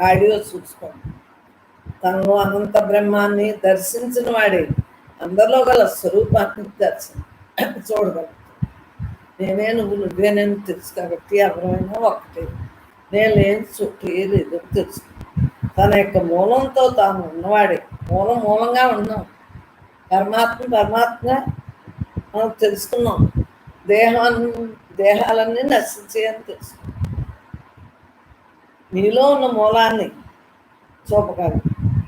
ఆడియో చూసుకోండి. తను అనంత బ్రహ్మాన్ని దర్శించిన వాడే అందరిలో గల స్వరూపాన్ని చూడగలరు. నేనే నువ్వు, నువ్వే నేను తెలుసు కాబట్టి ఎవరైనా ఒకటే. నేను లేని చుట్టూ లేదు తెలుసు. తన యొక్క మూలంతో తాను ఉన్నవాడే. మూలంగా ఉన్నాం. పరమాత్మగా మనం తెలుసుకున్నాం. దేహాలన్నీ నశించేయని తెలుసుకున్నాం. నీలో ఉన్న మూలాన్ని చూపగలవు.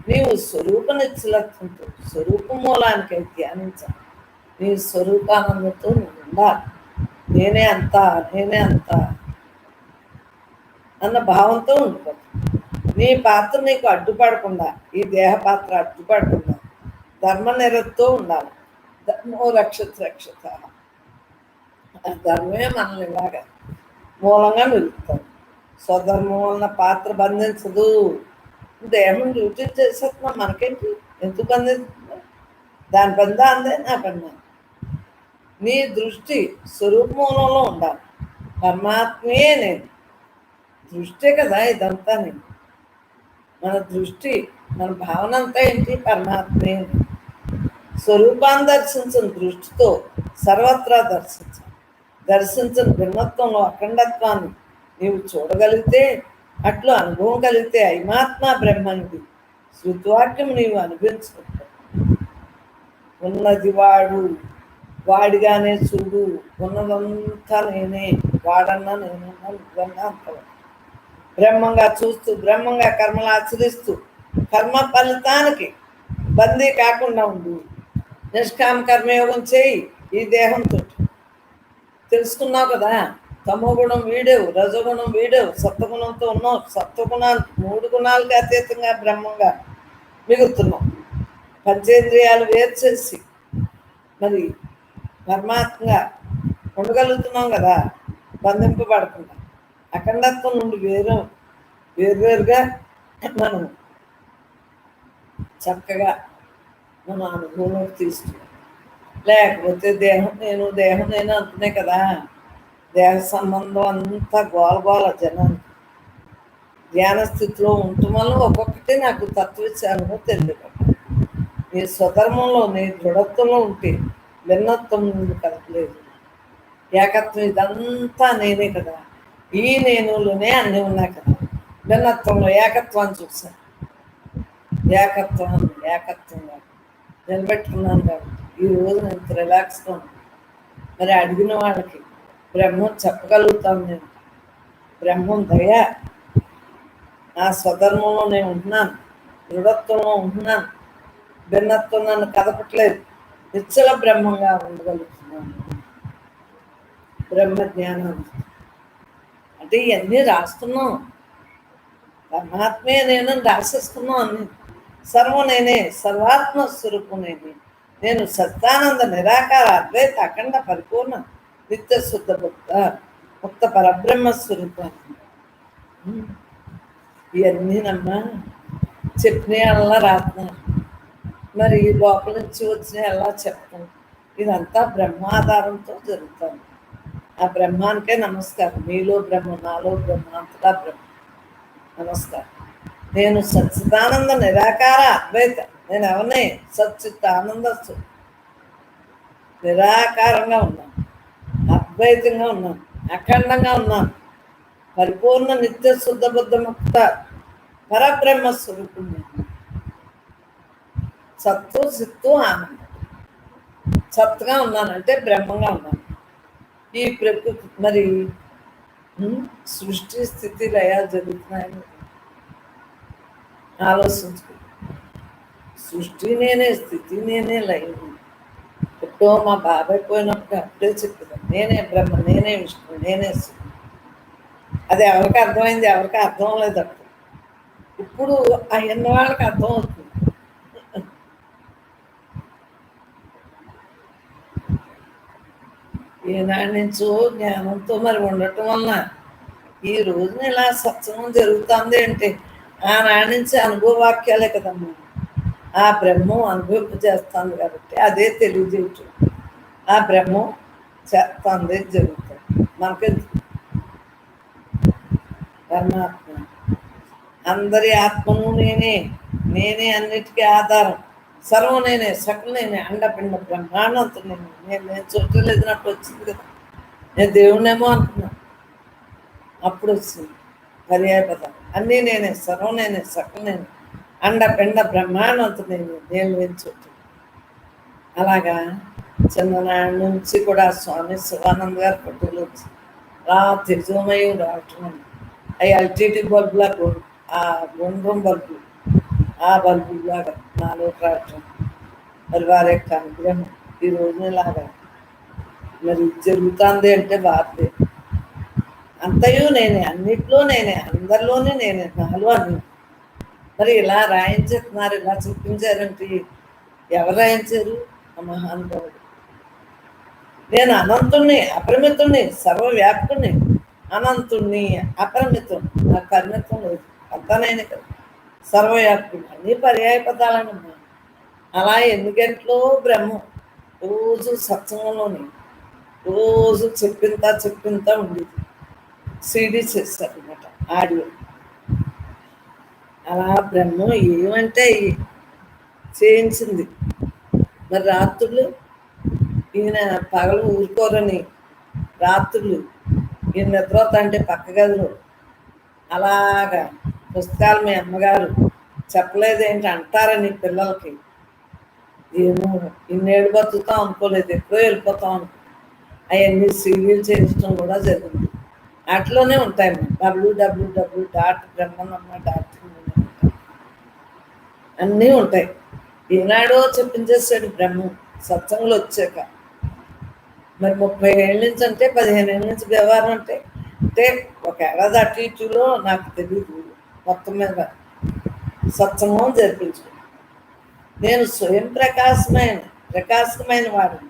నీవు స్వరూప నిశ్చలత్వంతో స్వరూప మూలానికి ధ్యానించాలి. నీ స్వరూపానందంతో నువ్వు ఉండాలి. నేనే అంతా అన్న భావంతో ఉండిపోతుంది. నీ పాత్ర నీకు అడ్డుపడకుండా, ఈ దేహ పాత్ర అడ్డుపడకుండా ధర్మనిరతో ఉండాలి. ధర్మో రక్షత. ఆ ధర్మమే మనల్ని ఇలాగా మూలంగా నిలుపుతాడు. స్వధర్మం వలన పాత్ర బంధించదు. దేహం డ్యూటీ చేసేస్తున్నాం, మనకేంటి? ఎందుకు బంధించుతుందో దాని పని అందే, నా పని. నీ దృష్టి స్వరూప మూలంలో ఉండాలి. పరమాత్మే నేను. దృష్టే కదా ఇదంతా. నేను మన దృష్టి, మన భావన అంతా ఏంటి? పరమాత్మే. స్వరూపాన్ని దర్శించిన దృష్టితో సర్వత్రా దర్శించిన భిన్నత్వంలో అఖండత్వాన్ని నీవు చూడగలిగితే, అట్లు అనుభవం కలిగితే ఐమాత్మ బ్రహ్మనిది శృతివాక్యం నీవు అనుభవించుకుంటావు. ఉన్నది వాడిగానే చూడు. ఉన్నదంతా నేనే, వాడన్నా నేనన్నా నువ్వన్నా అంతవరకు బ్రహ్మంగా చూస్తూ, బ్రహ్మంగా కర్మలు ఆచరిస్తూ కర్మ ఫలితానికి బందీ కాకుండా ఉండు. నిష్కామ కర్మయోగం చేయి. ఈ దేహంతో తెలుసుకున్నావు కదా. తమోగుణం వీడేవు, రజగుణం వీడేవు, సత్వగుణంతో ఉన్నావు. సత్వగుణాలు 3 గుణాలకి అతీతంగా బ్రహ్మంగా మిగులుతున్నావు. పంచేంద్రియాలు వేరు చేసి మరి పరమాత్మగా ఉండగలుగుతున్నాం కదా, బంధింపబడకుండా. అఖండత్వం నుండి వేరువేరుగా మనం చక్కగా మన అనుభవంలోకి తీసుకున్నాం. లేకపోతే దేహం నేను అంటున్నాయి కదా. దేహ సంబంధం అంతా గోల జనానికి. ధ్యాన స్థితిలో ఉండటం వల్ల ఒక్కొక్కటి నాకు తత్వవిచారంలో తెలియదు. నీ స్వధర్మంలో, నీ దృఢత్వంలో ఉంటే భిన్నత్వం నుండి కలపలేదు. ఏకత్వం ఇదంతా నేనే కదా. ఈ నేనులోనే అన్నీ ఉన్నాయి కదా. భిన్నత్వంలో ఏకత్వాన్ని చూశాను. ఏకత్వంగా నిలబెట్టుకున్నాను కాబట్టి ఈరోజు నేను రిలాక్స్గా ఉన్నాను. మరి అడిగిన వాళ్ళకి బ్రహ్మం చెప్పగలుగుతాను. నేను బ్రహ్మం దయ, నా స్వధర్మంలో నేను ఉంటున్నాను, దృఢత్వంలో ఉంటున్నాను. భిన్నత్వం నన్ను కదపట్లేదు. నిశ్చల బ్రహ్మంగా ఉండగలుగుతున్నాను. బ్రహ్మ జ్ఞానం అంటే ఇవన్నీ రాస్తున్నాం. పరమాత్మే నేను రాసేస్తున్నాం. అన్ని సర్వం నేనే, సర్వాత్మ స్వరూపం నేనే. నేను సత్యానంద నిరాకార అద్వైత అఖండ పరిపూర్ణ నిత్య శుద్ధ ముక్త పరబ్రహ్మ స్వరూపాన్ని. ఇవన్నీ నమ్మా చెప్పిన అలా రాస్తున్నారు. మరి లోపల నుంచి వచ్చిన ఎలా చెప్తాం? ఇదంతా బ్రహ్మాధారంతో జరుగుతుంది. ఆ బ్రహ్మానికే నమస్కారం. మీలో బ్రహ్మ, నాలో బ్రహ్మ, అంతటా బ్రహ్మ. నమస్కారం. నేను సచ్చిదానంద నిరాకార అద్వైత. నేను ఎవరిని? సచ్చిదానంద నిరాకారంగా ఉన్నాను, అద్వైతంగా ఉన్నాను, అఖండంగా ఉన్నాను, పరిపూర్ణ నిత్య శుద్ధ బుద్ధ ముక్త పరబ్రహ్మ స్వరూపుణ్ణి. సత్తు సిత్తు ఆనందం. సత్తుగా ఉన్నానంటే బ్రహ్మంగా ఉన్నాను. ఈ ప్రకృతి మరి సృష్టి స్థితి లయ జరుగుతున్నాయని ఆలోచించుకో. సృష్టి నేనే, స్థితి నేనే, లయం నేనే. ఎప్పుడో మా బాబాయ్ పోయినప్పుడు అప్పుడే చెప్పింది, నేనే బ్రహ్మ, నేనే విష్ణు, నేనే శివుడు. అది ఎవరికి అర్థమైంది? ఎవరికి అర్థం లేదు అప్పుడు. ఇప్పుడు అయిన వాళ్ళకి అర్థం అవుతుంది. ఈనాటి నుంచో జ్ఞానంతో మరి ఉండటం వలన ఈ రోజున ఇలా సత్సంగం జరుగుతుంది అంటే ఆనాటి నుంచి అనుభవ వాక్యాలే కదమ్మా. ఆ బ్రహ్మం అనుభవింప చేస్తుంది కాబట్టి అదే తెలియజేయటం. ఆ బ్రహ్మం చేస్తుంది, జరుగుతుంది. మనకి పరమాత్మ అందరి ఆత్మను నేనే, నేనే అన్నిటికీ ఆధారం, సర్వం నేనే, సకలు నేనే, అండపిండ బ్రహ్మాండంతో నేను చుట్టలేదినప్పుడు వచ్చింది కదా. నేను దేవుణ్ణేమో అనుకున్నాను, అప్పుడు వచ్చింది పర్యాయ పదం. అన్నీ నేనే, సర్వం నేనే, సకలు నేనే, అండపిండ బ్రహ్మాండంతో నేను చుట్టూ. అలాగా చిన్ననాటి నుంచి కూడా స్వామి శివానంద్ గారి ఫోటోలు వచ్చి తేజోమయం రావటం. అవి ఎల్టీడీ బల్బులా ఆ గుండ్రం బల్బు, ఆ బల్బులాగా నాలో రావటం. మరి వారి యొక్క అనుగ్రహం ఈ రోజున ఇలాగా మరి జరుగుతుంది అంటే వారిదే. అంతయు నేనే, అన్నిట్లో నేనే, అందరిలోనే నేనే, నాలో అన్ని. మరి ఇలా రాయించేస్తున్నారు, ఇలా చూపించారంటే ఎవరు రాయించారు? ఆ మహానుభావుడు. నేను అనంతుణ్ణి, అపరిమితుణ్ణి, సర్వవ్యాప్తుణ్ణి, అనంతుణ్ణి, అపరిమితం, నాకు పరిమితం లేదు. అంతానైనా కదా సర్వవ్యాప్తుని. అన్ని పర్యాయ పదాలనమ్మా. అలా ఎన్ని గంటలో బ్రహ్మం రోజు సత్సంగంలోని రోజు చెప్పింతా ఉండేది. సీడీ చేస్తారు అనమాట, ఆడియో. అలా బ్రహ్మం ఏమంటే చేయించింది. మరి రాత్రులు ఈయన పగలు ఊరుకోరని రాత్రులు ఈయన నిద్రపోతాంటే పక్క గదిలో అలాగా పుస్తకాలు మీ అమ్మగారు చెప్పలేదేంటి అంటారని పిల్లలకి. ఏమో ఇన్నేళ్ళు బతుకుతాం అనుకోలేదు, ఎప్పుడో వెళ్ళిపోతాం అనుకో. అవన్నీ సీరియల్ చేయించడం కూడా జరిగింది. వాటిలోనే ఉంటాయి www.brahmanamma.in అన్నీ ఉంటాయి. ఈనాడో చెప్పించేసాడు బ్రహ్మం సత్సంగులు వచ్చాక. మరి 30 ఏళ్ళ నుంచి అంటే 15 ఏళ్ళ నుంచి వ్యవహారం అంటే ఒక ఏడాది అటు ఇటులో నాకు తెలియదు. మొత్తం మీద సత్సంగం జరిపించు. నేను స్వయం ప్రకాశమైన వాడిని,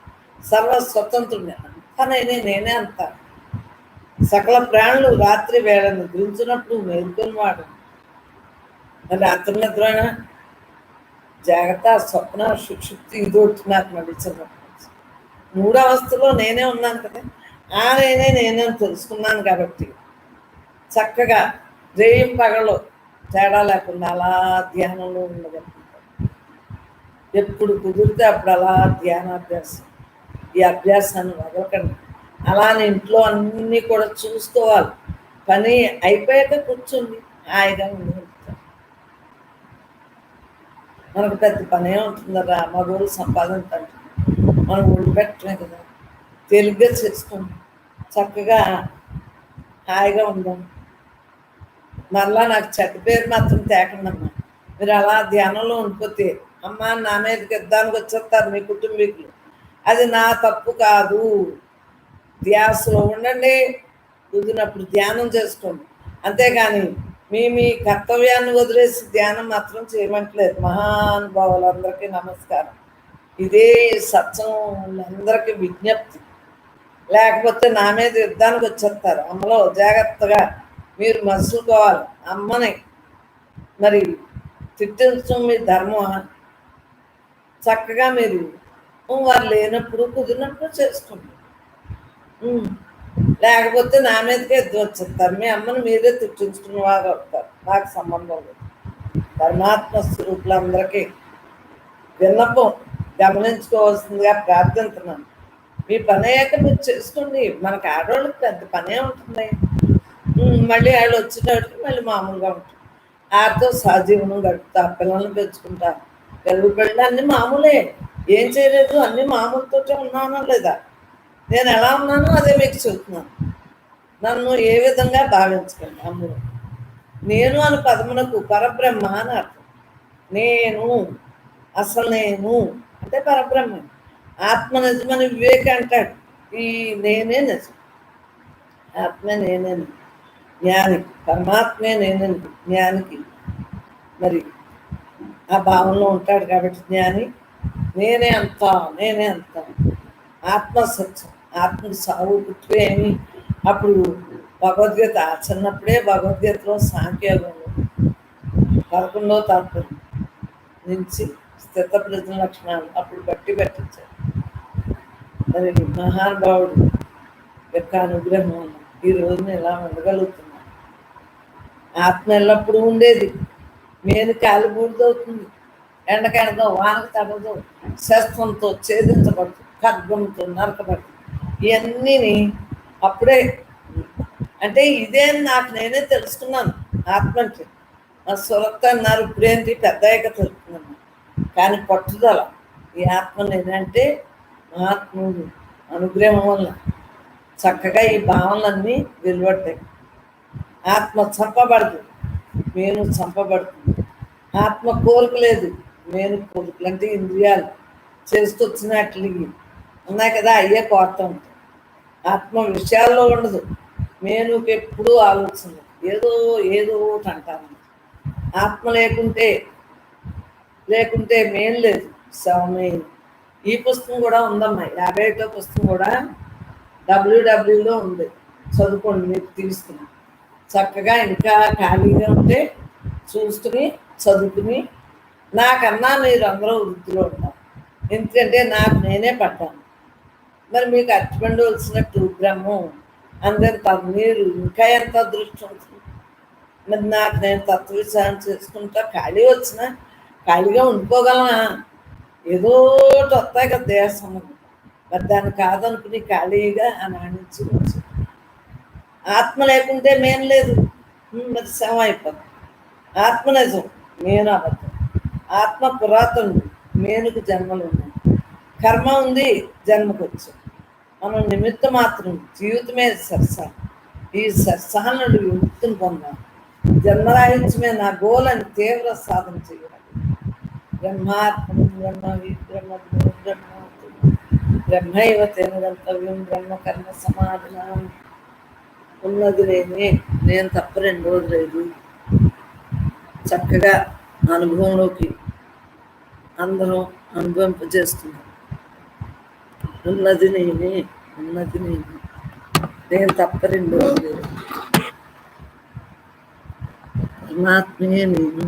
సర్వ స్వతంత్రుడిని. అంతా నేనే అంతా. సకల ప్రాణులు రాత్రి వేళ నిద్రించినప్పుడు మేల్కొని వాడు. రాత్రి నిద్రైనా జాగ్రత్త, స్వప్న, సుక్షుప్తి ఇదొచ్చి నాకు నడిచినప్పుడు 3 అవస్థలో నేనే ఉన్నాను కదా. నేనే తెలుసుకున్నాను కాబట్టి చక్కగా రేయం పగలో తేడా లేకుండా అలా ధ్యానంలో ఉండగలుగుతాను. ఎప్పుడు కుదిరితే అప్పుడు అలా ధ్యానాభ్యాసం. ఈ అభ్యాసాన్ని వదలకండి. అలానే ఇంట్లో అన్నీ కూడా చూసుకోవాలి. పని అయిపోయాక కూర్చుంది హాయిగా ఉండగలుగుతాం. మనకు పెద్ద పనే ఉంటుందా? మగోళ్ళు సంపాదించండి, మనం ఒళ్ళు పెట్టమే కదా. తేలిగ్గా చేసుకోండి, చక్కగా హాయిగా ఉందాం. మరలా నాకు చెడ్డ పేరు మాత్రం తేకండమ్మా. మీరు అలా ధ్యానంలో ఉండిపోతే అమ్మ నా మీదకి యుద్ధానికి వచ్చేస్తారు మీ కుటుంబీకులు. అది నా తప్పు కాదు. ధ్యాసలో ఉండండి, కుదిరినప్పుడు ధ్యానం చేసుకోండి. అంతేగాని మీ కర్తవ్యాన్ని వదిలేసి ధ్యానం మాత్రం చేయమంటలేదు. మహానుభావులందరికీ నమస్కారం. ఇదే సత్సంగులందరికీ విజ్ఞప్తి. లేకపోతే నా మీద యుద్ధానికి వచ్చేస్తారు. అమ్మలో జాగ్రత్తగా మీరు మసులుకోవాలి. అమ్మని మరి తిట్టించడం మీ ధర్మం. చక్కగా మీరు వారు లేనప్పుడు కుదిరినప్పుడు చేసుకోండి. లేకపోతే నా మీదకే ఎద్దు వచ్చేస్తారు. మీ అమ్మని మీరే తిట్టించుకున్న వారు అవుతారు. నాకు సంబంధం లేదు. పరమాత్మ స్వరూపులందరికీ విన్నపం గమనించుకోవాల్సిందిగా ప్రార్థిస్తున్నాను. మీ పని అయ్యాక మీరు చేసుకోండి. మనకు ఆడవాళ్ళకి పెద్ద పనే ఉంటుంది. మళ్ళీ వాళ్ళు వచ్చేటప్పటికి మళ్ళీ మామూలుగా ఉంటుంది. ఆడితో సహజీవనం గడుపుతా, పిల్లల్ని పెంచుకుంటా, పెళ్ళి అన్ని మామూలే. ఏం చేయలేదు, అన్ని మామూలుతోటే ఉన్నానా లేదా? నేను ఎలా ఉన్నానో అదే మీకు చెబుతున్నాను. నన్ను ఏ విధంగా భావించకండి. అమ్ముడు నేను అని పదమునకు పరబ్రహ్మ అని అర్థం. నేను, అసలు నేను అంటే పరబ్రహ్మ. ఆత్మ నిజమని వివేక అంటాడు. ఈ నేనే నిజం, ఆత్మే నేనే జ్ఞాని, పరమాత్మే నేనే జ్ఞానికి. మరి ఆ భావంలో ఉంటాడు కాబట్టి జ్ఞాని. నేనే అంతా, నేనే అంతా. ఆత్మ సత్యం, ఆత్మకు సాగు పుట్టుక ఏమి. అప్పుడు భగవద్గీత చిన్నప్పుడే భగవద్గీతలో సాంఖ్యయోగంలో 11వ తాత్పర్యం నుంచి స్థిత ప్రజల లక్షణాలు అప్పుడు బట్టి పెట్టించారు. మరి మహానుభావుడు యొక్క అనుగ్రహం వల్ల ఈ రోజున ఇలా ఉండగలుగుతున్నాను. ఆత్మ ఎల్లప్పుడూ ఉండేది. మేలు కాలిబూడిదవుతుంది, ఎండకెండదో, వానకు తడదో, శస్త్రంతో ఛేదించబడుతుంది, ఖడ్గంతో నరకబడుతుంది. ఇవన్నీ అప్పుడే అంటే ఇదే నాకు నేనే తెలుసుకున్నాను. ఆత్మ అంటే మా సురత్త అన్నారు, ఇప్పుడేంటి పెద్దయ్యాక తెలుసుకున్నాను. కానీ పట్టుదల ఈ ఆత్మ నేనంటే మహాత్ముడు అనుగ్రహం వల్ల చక్కగా ఈ భావనలన్నీ వెలువడ్డాయి. ఆత్మ చంపబడదు, నేను చంపబడుతుంది. ఆత్మ కోరిక లేదు, నేను కోరికలు అంటే ఇంద్రియాలు చేసుకొచ్చినట్లు ఉన్నాయి కదా, అయ్యే కోరుతూ ఉంటాయి. ఆత్మ విషయాల్లో ఉండదు. నేను ఎప్పుడూ ఆలోచన ఏదో ఏదో అంటాను. ఆత్మ లేకుంటే మేం లేదు, శవమేం. ఈ పుస్తకం కూడా ఉందమ్మా, 51వ పుస్తకం కూడా WWలో ఉంది. చదువుకోండి, మీరు తీసుకుని చక్కగా. ఇంకా ఖాళీగా ఉంటే చూసుకుని చదువుకుని, నాకన్నా మీరు అందరూ వృద్ధిలో ఉంటారు. ఎందుకంటే నాకు నేనే పడ్డాను. మరి మీకు అర్చపండి వచ్చినట్టు బ్రహ్మం అందరి మీరు ఇంకా ఎంత అదృష్టం ఉంటుంది. మరి నాకు నేను తత్వ విచారణ చేసుకుంటా ఖాళీ వచ్చినా ఖాళీగా ఉండిపోగలనా? ఏదో వస్తాయి కదా దేహ సంబంధం. మరి దాన్ని కాదనుకుని ఖాళీగా ఆనందించి వచ్చు. ఆత్మ లేకుంటే మేం లేదు, మరి శవం అయిపోతుంది. ఆత్మ నిజం, నేను అబద్ధం. ఆత్మ పురాతనుడు, మేనుకు జన్మలు ఉన్నాయి. కర్మ ఉంది, జన్మకు వచ్చాం. మనం నిమిత్త మాత్రం, జీవితమే సరసాలు. ఈ సరసాలను విముక్తిని పొందాలి. జన్మరాహిత్యమే నా గోల్ అని తీవ్ర సాధన చేయాలి. బ్రహ్మాత్మం బ్రహ్మవి బ్రహ్మ బ్రహ్మ బ్రహ్మైవ తేనగంతవ్యం బ్రహ్మకర్మ సమాధన. ఉన్నది నేనే, నేను తప్ప రెండోది లేదు. చక్కగా అనుభవంలోకి అందరం అనుభవింపజేస్తున్నాం. ఉన్నది నేనే, ఉన్నది నేనే, నేను తప్ప రెండోది లేదు. పరమాత్మే నేను.